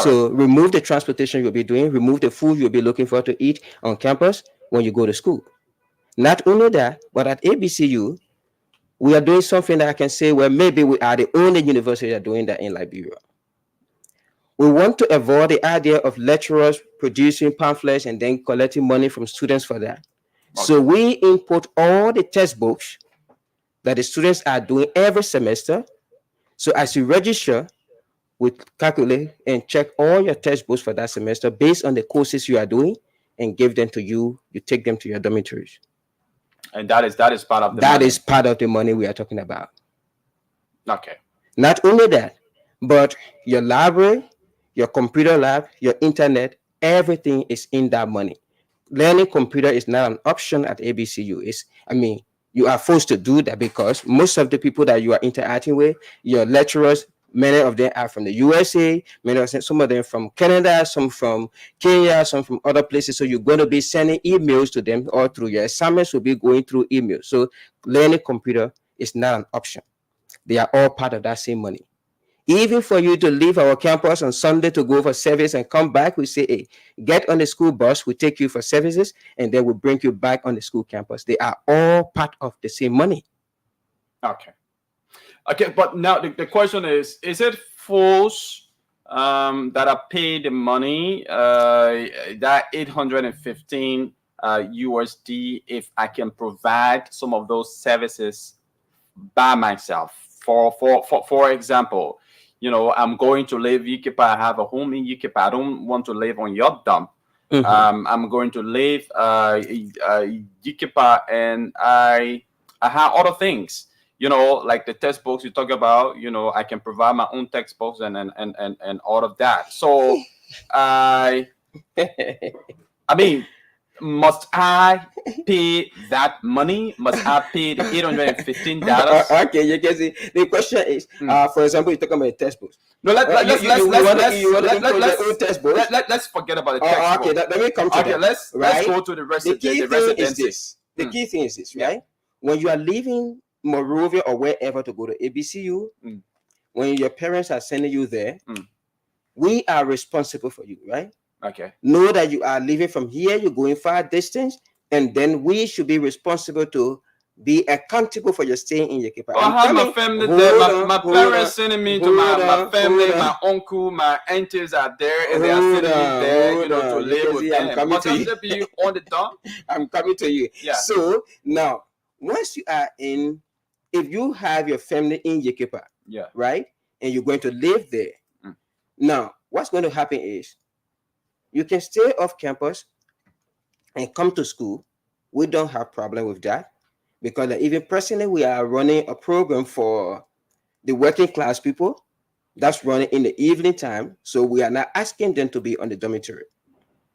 So remove the transportation you'll be doing, remove the food you'll be looking for to eat on campus when you go to school. Not only that, but at ABCU, we are doing something that I can say, well, maybe we are the only university that are doing that in Liberia. We want to avoid the idea of lecturers producing pamphlets and then collecting money from students for that. So we input all the textbooks that the students are doing every semester. So as you register, we calculate and check all your textbooks for that semester based on the courses you are doing and give them to you. You take them to your dormitories. And that is part of the That money. is part of the money we are talking about. Okay. Not only that, but your library, your computer lab, your internet, everything is in that money. Learning computer is not an option at ABCU. You are forced to do that because most of the people that you are interacting with, your lecturers, many of them are from the USA, some of them from Canada, some from Kenya, some from other places. So you're going to be sending emails to them, or through your assignments will be going through email. So learning computer is not an option. They are all part of that same money. Even for you to leave our campus on Sunday to go for service and come back, we say, hey, get on the school bus, we take you for services, and then we bring you back on the school campus. They are all part of the same money. Okay, but now the question is it false that I pay the money, that 815 USD, if I can provide some of those services by myself? For example, I'm going to live Yikipa. I have a home in Yikipa. I don't want to live on your dump. I'm going to live Yikipa, and I have other things. Like the textbooks you talk about. I can provide my own textbooks and all of that. So I mean, must I pay that money? Must I pay the $815? Okay, you can see the question is, for example, you're talking about textbooks. No, let's forget about the textbook. Okay, let me come to that. Let's go to the rest. The key thing is this. The key thing is this, right? When you are leaving Monrovia or wherever to go to ABCU, when your parents are sending you there, we are responsible for you, right? Okay. Know that you are leaving from here, you're going far distance, and then we should be responsible to be accountable for your staying in Yikipa. I have my family there. My parents sending me to my family, my uncle, my aunties are there, and they are sending me there, to live with them. I'm coming to you. Be on the dump? I'm coming to you. Yeah. So now, once you are in, if you have your family in Yikipa, right, and you're going to live there, now what's going to happen is you can stay off campus and come to school. We don't have problem with that because even personally, we are running a program for the working class people that's running in the evening time. So we are not asking them to be on the dormitory,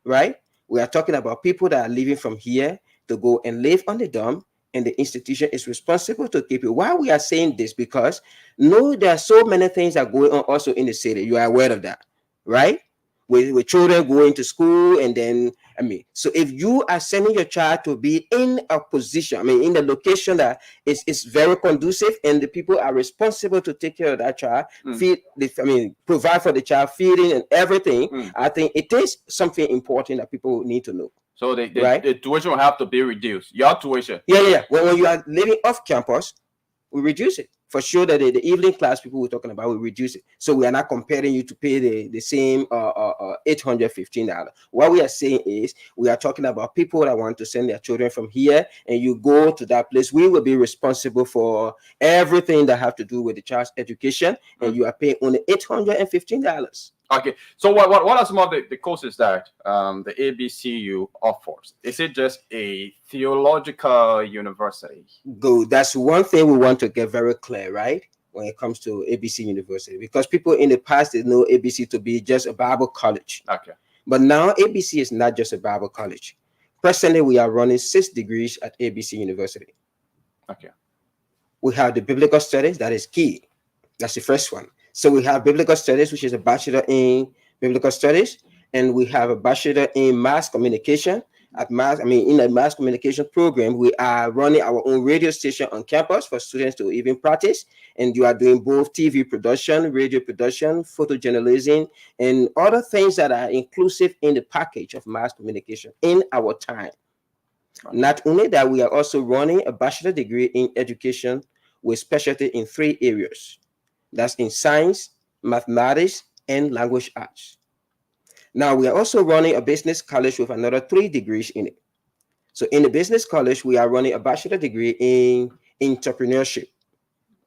right? We are talking about people that are leaving from here to go and live on the dorm, and the institution is responsible to keep it. Why we are saying this? Because there are so many things that are going on also in the city. You are aware of that, right? With children going to school, and then so if you are sending your child to be in a position, in a location that is very conducive, and the people are responsible to take care of that child, provide for the child, feeding and everything, I think it is something important that people need to know. So the tuition will have to be reduced. Your tuition. Yeah. When you are living off campus, we reduce it. For sure that the evening class people we're talking about will reduce it. So we are not comparing you to pay the same $815. What we are saying is we are talking about people that want to send their children from here, and you go to that place. We will be responsible for everything that have to do with the child's education, and you are paying only $815. Okay, so what are some of the courses that the ABCU offers? Is it just a theological university? Good. That's one thing we want to get very clear, right? When it comes to ABC University, because people in the past they know ABC to be just a Bible college. Okay. But now ABC is not just a Bible college. Presently, we are running 6 degrees at ABC University. Okay. We have the biblical studies, that is key. That's the first one. So we have biblical studies, which is a bachelor in biblical studies, and we have a bachelor in mass communication. In the mass communication program, we are running our own radio station on campus for students to even practice. And you are doing both TV production, radio production, photojournalism, and other things that are inclusive in the package of mass communication in our time. Not only that, we are also running a bachelor degree in education with specialty in 3 areas. That's in science, mathematics, and language arts. Now, we are also running a business college with another 3 degrees in it. So in the business college, we are running a bachelor degree in entrepreneurship.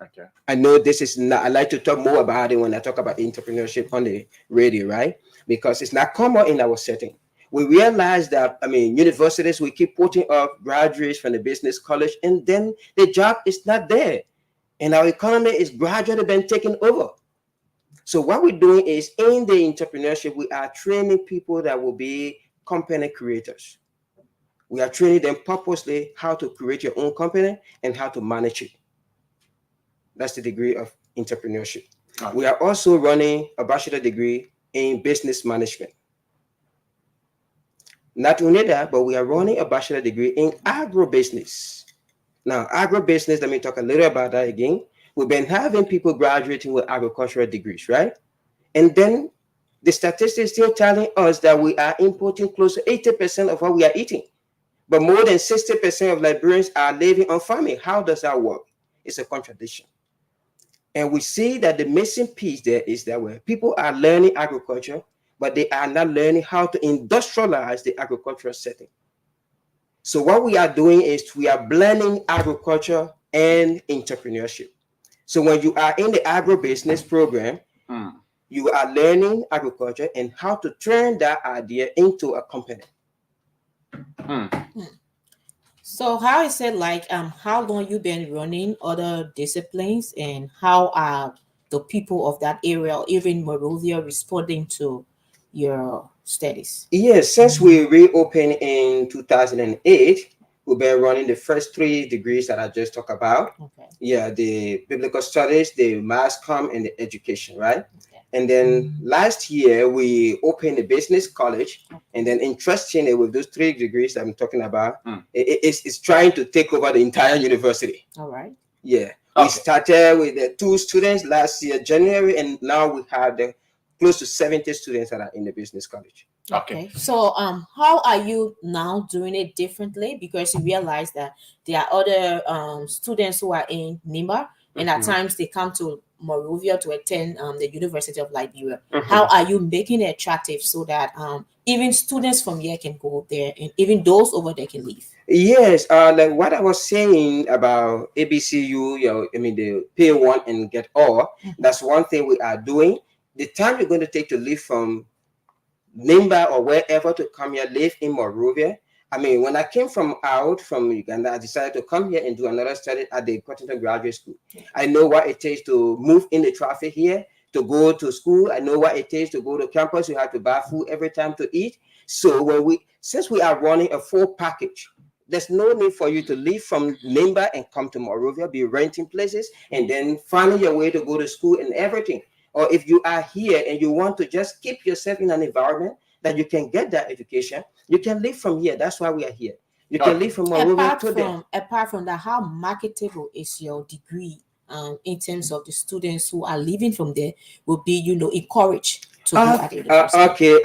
Okay. I know this is not, I like to talk more about it when I talk about entrepreneurship on the radio, right? Because it's not common in our setting. We realize that, universities, we keep putting up graduates from the business college, and then the job is not there. And our economy is gradually being taken over. So what we're doing is, in the entrepreneurship, we are training people that will be company creators. We are training them purposely how to create your own company and how to manage it. That's the degree of entrepreneurship. Okay. We are also running a bachelor degree in business management. Not only that, but we are running a bachelor degree in agribusiness. Now, agribusiness, let me talk a little about that again. We've been having people graduating with agricultural degrees, right? And then the statistics still telling us that we are importing close to 80% of what we are eating. But more than 60% of Liberians are living on farming. How does that work? It's a contradiction. And we see that the missing piece there is that where people are learning agriculture, but they are not learning how to industrialize the agricultural setting. So what we are doing is we are blending agriculture and entrepreneurship. So when you are in the agribusiness program, you are learning agriculture and how to turn that idea into a company. So how is it like, how long you been running other disciplines, and how are the people of that area, or even Monrovia, responding to your studies? Yes, since we reopened in 2008, we've been running the first 3 degrees that I just talked about. Okay. Yeah, the biblical studies, the mass comm, and the education, right? Okay. And then last year we opened the business college, and then interestingly, with those 3 degrees that I'm talking about, it's trying to take over the entire university. All right. Yeah. Okay. We started with the 2 students last year, January, and now we have the close to 70 students that are in the business college. Okay. So how are you now doing it differently? Because you realize that there are other students who are in NIMBA, and at times they come to Monrovia to attend the University of Liberia. How are you making it attractive so that even students from here can go there, and even those over there can leave? Yes, like what I was saying about ABCU, the pay one and get all. That's one thing we are doing. The time you're going to take to leave from Nimba or wherever to come here, live in Monrovia. When I came out from Uganda, I decided to come here and do another study at the Cottington Graduate School. I know what it takes to move in the traffic here, to go to school. I know what it takes to go to campus. You have to buy food every time to eat. So since we are running a full package, there's no need for you to leave from Nimba and come to Monrovia, be renting places, and then finding your way to go to school and everything. Or if you are here and you want to just keep yourself in an environment that you can get that education, you can live from here. That's why we are here. You can live from Monrovia to there. Apart from that, how marketable is your degree in terms of the students who are living from there will be, encouraged to go at the university? Okay,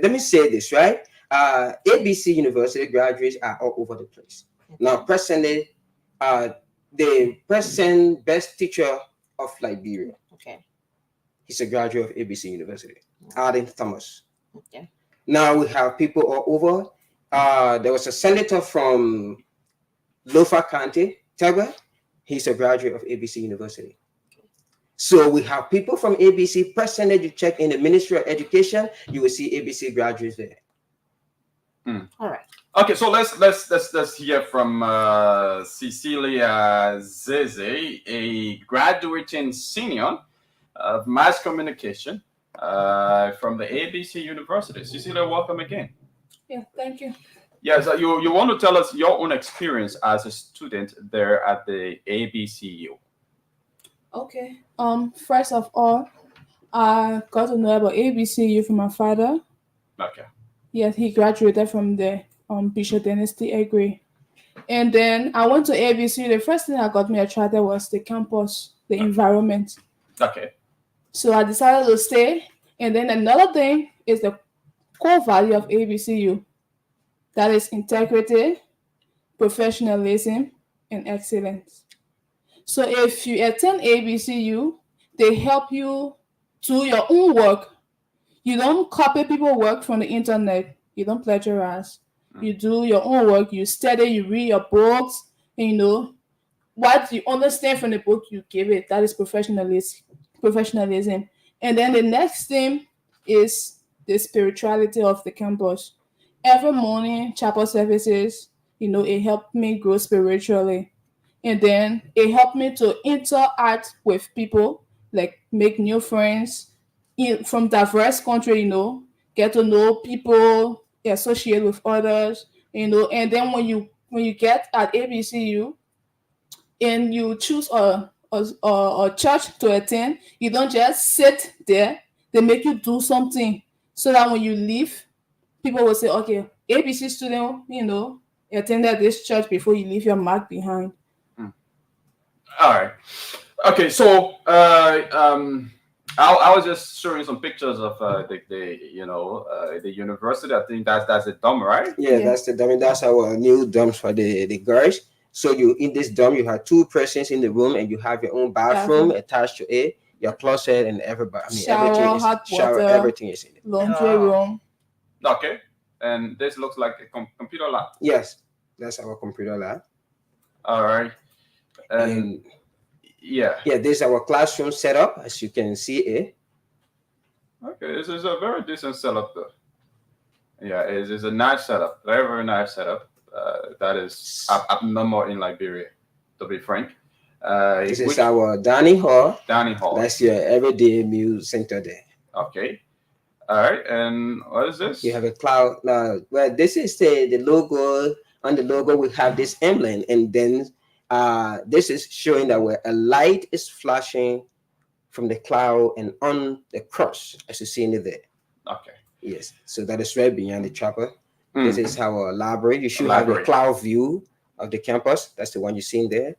let me say this, right? ABC University graduates are all over the place. Okay. Now, presently, the present best teacher of Liberia. Okay. He's a graduate of ABC University, Arden Thomas. Okay. Now we have people all over. There was a senator from Lofa County, Tagwa. He's a graduate of ABC University. So we have people from ABC. Presently, you check in the Ministry of Education, you will see ABC graduates there. All right. Okay, so let's hear from Cecilia Zeze, a graduating senior of mass communication from the ABC University. Cecilia, welcome again. Yeah, thank you. Yeah, so you want to tell us your own experience as a student there at the ABCU. Okay. First of all, I got to know about ABCU from my father. Okay. Yes, he graduated from the Bishop Dynasty Agri. And then I went to ABCU. The first thing that got me attracted was the campus, the environment. Okay. So I decided to stay. And then another thing is the core value of ABCU. That is integrity, professionalism, and excellence. So if you attend ABCU, they help you do your own work. You don't copy people's work from the internet. You don't plagiarize. You do your own work. You study. You read your books. And, what you understand from the book, you give it. That is professionalism. And then the next thing is the spirituality of the campus. Every morning, chapel services, it helped me grow spiritually. And then it helped me to interact with people, like make new friends from diverse country, get to know people, associate with others, and then when you get at ABCU and you choose a church to attend, you don't just sit there. They make you do something so that when you leave, people will say, okay, ABC student, attended this church before you leave your mark behind. All right. Okay, so I was just showing some pictures of the university. I think that's the dorm, right? Yeah, that's the dorm. That's our new dorms for the girls. So you in this dorm, you have 2 persons in the room, and you have your own bathroom attached to it, your closet, and everybody. I mean, shower, everything is hot shower. water, Everything is in it. laundry room. Okay, and this looks like a computer lab. Yes, that's our computer lab. All right, and yeah, this is our classroom setup, as you can see it. Okay, this is a very decent setup, though. Yeah, it is a nice setup, very very nice setup. That is abnormal in Liberia, to be frank. This is our dining hall. Dining hall. That's your everyday meal center there. Okay. All right. And what is this? You have a cloud. Well, this is the logo. On the logo, we have this emblem, and then this is showing that where a light is flashing from the cloud and on the cross, as you see in it there. Okay. Yes. So that is right behind the chapel. This is our library. You should have a Library. cloud view of the campus. That's the one you're seeing there.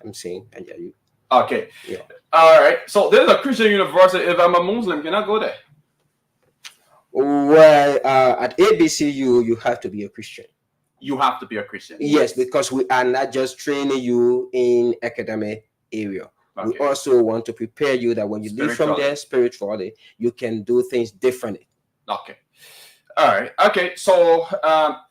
I'm seeing. And yeah, you. Okay. Yeah. All right. So there's a Christian university. If I'm a Muslim, can I go there? Well, at ABCU, you have to be a Christian. You have to be a Christian. Yes, because we are not just training you in academic area. Okay. We also want to prepare you that when you leave from there spiritually, you can do things differently. Okay. All right. Okay. So,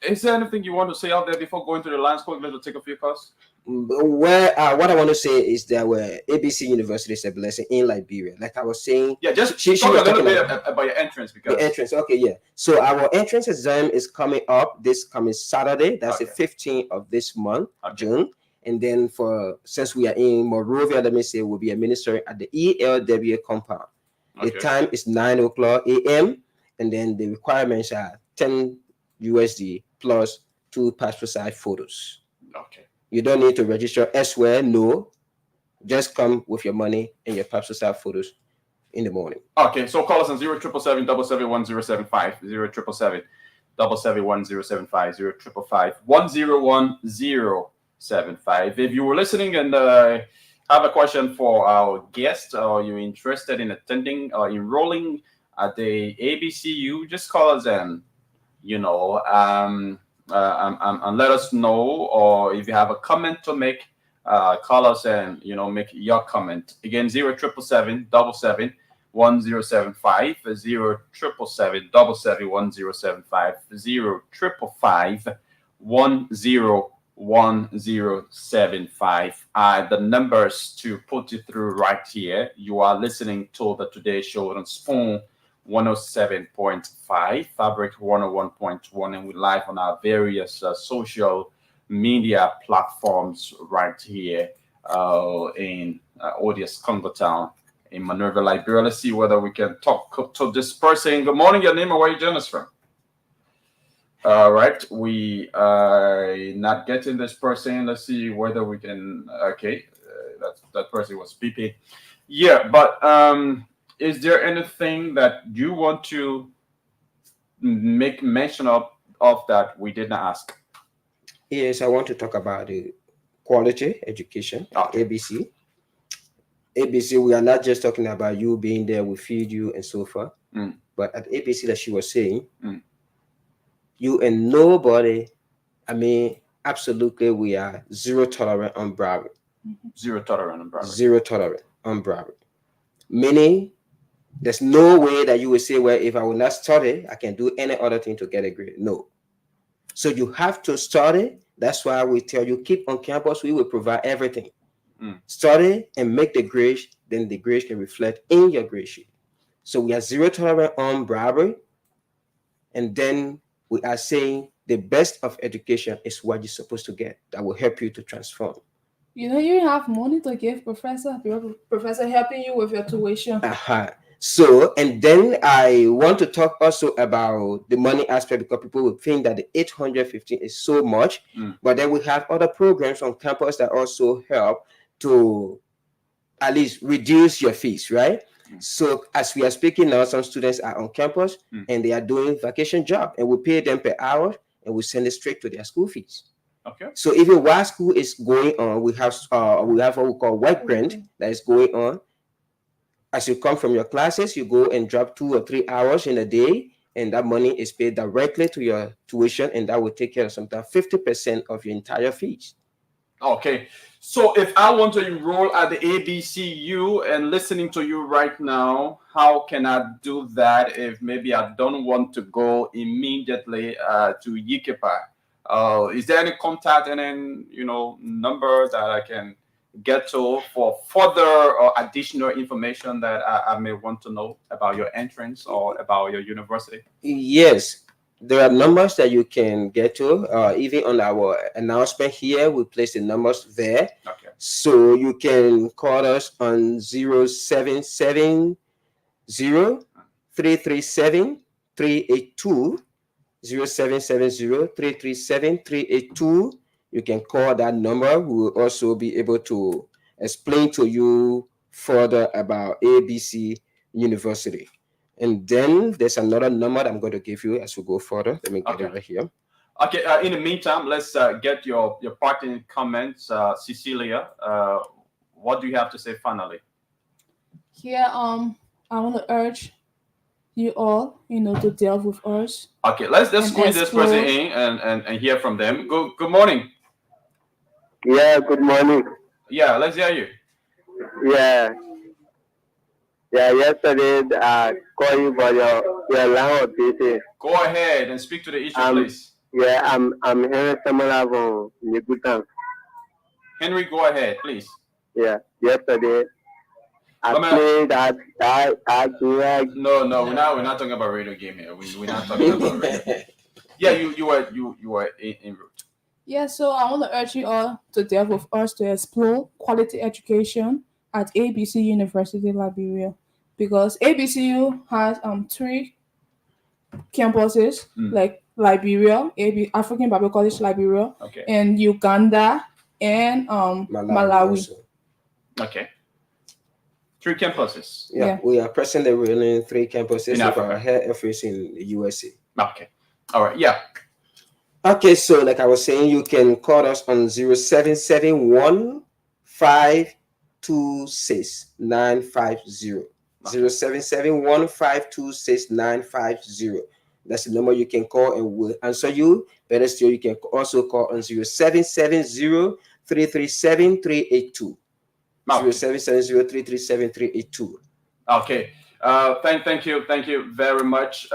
is there anything you want to say out there before going to the Lions Club? Let's take a few calls. Well, what I want to say is that ABC University is a blessing in Liberia. Like I was saying, just she talk was a little talking bit about your entrance, because the entrance. Okay, yeah. So our entrance exam is coming up this coming Saturday. That's the 15th of this month, June. And then since we are in Monrovia, let me say we'll be administering at the ELW compound. The time is 9:00 a.m. and then the requirements are 10 USD plus 2 passport size photos. Okay. You don't need to register elsewhere. No, just come with your money and your passport size photos in the morning. Okay, so call us on 0777 771 0777 771 101075. If you were listening and have a question for our guest, or you're interested in attending or enrolling at the ABCU, just call us and and let us know. Or if you have a comment to make, call us and make your comment. Again, 0777 771 1075 0777 771 1075 101075 are the numbers to put you through right here. You are listening to the Today Show on Spoon 107.5, Fabric 101.1, and we're live on our various social media platforms right here in Odious Congo Town in Monrovia, Liberia. Let's see whether we can talk to this person. Good morning, your name and where you join us from. All right, we are not getting this person. Let's see whether we can. Okay, that person was beeping. Yeah, but is there anything that you want to make mention of that we did not ask? Yes, I want to talk about the quality education at ABC. ABC, we are not just talking about you being there, we feed you and so forth. But at ABC, that she was saying, you and nobody, absolutely, we are zero tolerant on bribery. Zero tolerant on bribery. Zero tolerant on bribery. Meaning, There's no way that you will say, well, if I will not study, I can do any other thing to get a grade. No. So you have to study. That's why we tell you, keep on campus. We will provide everything. Study and make the grade, then the grade can reflect in your grade sheet. So we are zero tolerance on bribery. And then we are saying the best of education is what you're supposed to get that will help you to transform. You know, you have money to give professor helping you with your tuition. So, and then I want to talk also about the money aspect, because people will think that the 815 is so much, but then we have other programs on campus that also help to at least reduce your fees, right? So as we are speaking now, some students are on campus and they are doing vacation job, and we pay them per hour and we send it straight to their school fees. Okay. So even while school is going on, we have what we call work grant that is going on. As you come from your classes, you go and drop 2 or 3 hours in a day, and that money is paid directly to your tuition, and that will take care of sometimes 50% of your entire fees. Okay. So if I want to enroll at the ABCU and listening to you right now, how can I do that if maybe I don't want to go immediately to Yikipa? Is there any contact and then, number that I can get to for further or additional information that I may want to know about your entrance or about your university? Yes, there are numbers that you can get to. Even on our announcement here, we place the numbers there. Okay. So you can call us on 0770 337 382. 0770 337 382. You can call that number. We will also be able to explain to you further about ABC University. And then there's another number that I'm going to give you as we go further. Let me get it right here. Okay. In the meantime, let's get your parting comments, Cecilia. What do you have to say finally? Here, I want to urge you all, to delve with us. Okay, let's squeeze this person in and hear from them. Good morning. Yeah, good morning. Yeah, let's hear you. Yeah, yesterday I called you for your line of business. Go ahead and speak to the issue, please. Yeah, I'm Henry Samala from Nigutan. Henry, go ahead, please. Yeah, yesterday I played that. No, we're not talking about radio game here. We're not talking about radio. Yeah, you were in route. Yeah, so I want to urge you all to delve with us to explore quality education at ABC University Liberia, because ABCU has 3 campuses, like Liberia, African Bible College Liberia, and Uganda, and Malawi. Okay. 3 campuses. Yeah, we are presently running 3 campuses in Africa. Our head office in the USA. Okay. All right. Yeah. Okay, so like I was saying, you can call us on 0771 526 950. 0771 526 950. That's the number you can call and we'll answer you. Better still, you can also call on 0770 337 382. 0770 337 382. Okay. Thank you very much.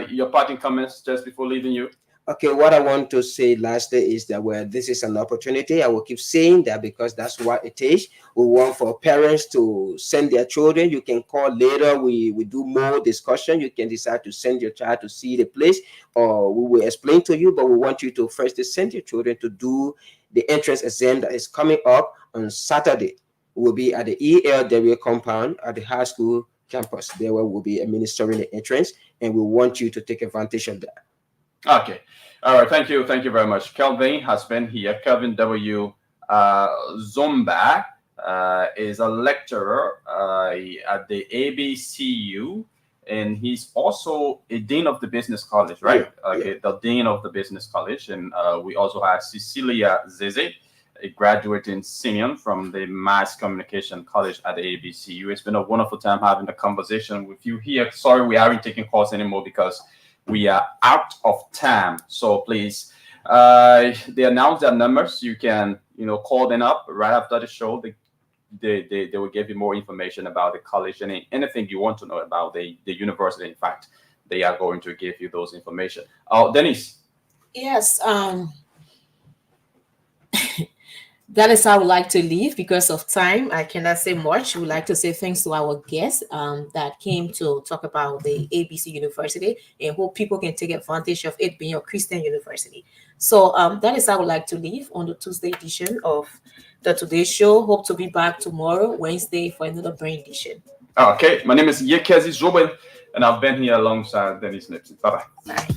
Your parting comments just before leaving you. Okay, what I want to say lastly is that this is an opportunity. I will keep saying that because that's what it is. We want for parents to send their children. You can call later. We do more discussion. You can decide to send your child to see the place, or we will explain to you. But we want you to first send your children to do the entrance exam that is coming up on Saturday. We'll be at the ELW compound at the high school campus. There we'll be administering the entrance, and we want you to take advantage of that. Okay. All right. Thank you very much. Kelvin has been here. Kelvin W. Zomba is a lecturer at the ABCU, and he's also a dean of the business college, right? Yeah. Okay, the dean of the business college. And we also have Cecilia Zeze, a graduate in Simeon from the Mass Communication College at the ABCU. It's been a wonderful time having a conversation with you here. Sorry, we aren't taking calls anymore because we are out of time. So please, they announced their numbers. You can, call them up right after the show. The they will give you more information about the college and anything you want to know about the university. In fact, they are going to give you those information. Denise. Yes. That is how I would like to leave because of time. I cannot say much. We would like to say thanks to our guests that came to talk about the ABC University and hope people can take advantage of it being a Christian university. So that is how I would like to leave on the Tuesday edition of the Today Show. Hope to be back tomorrow, Wednesday, for another brain edition. Okay, my name is Yekezi Zobel, and I've been here alongside Denise Nipsey. Bye-bye. Bye.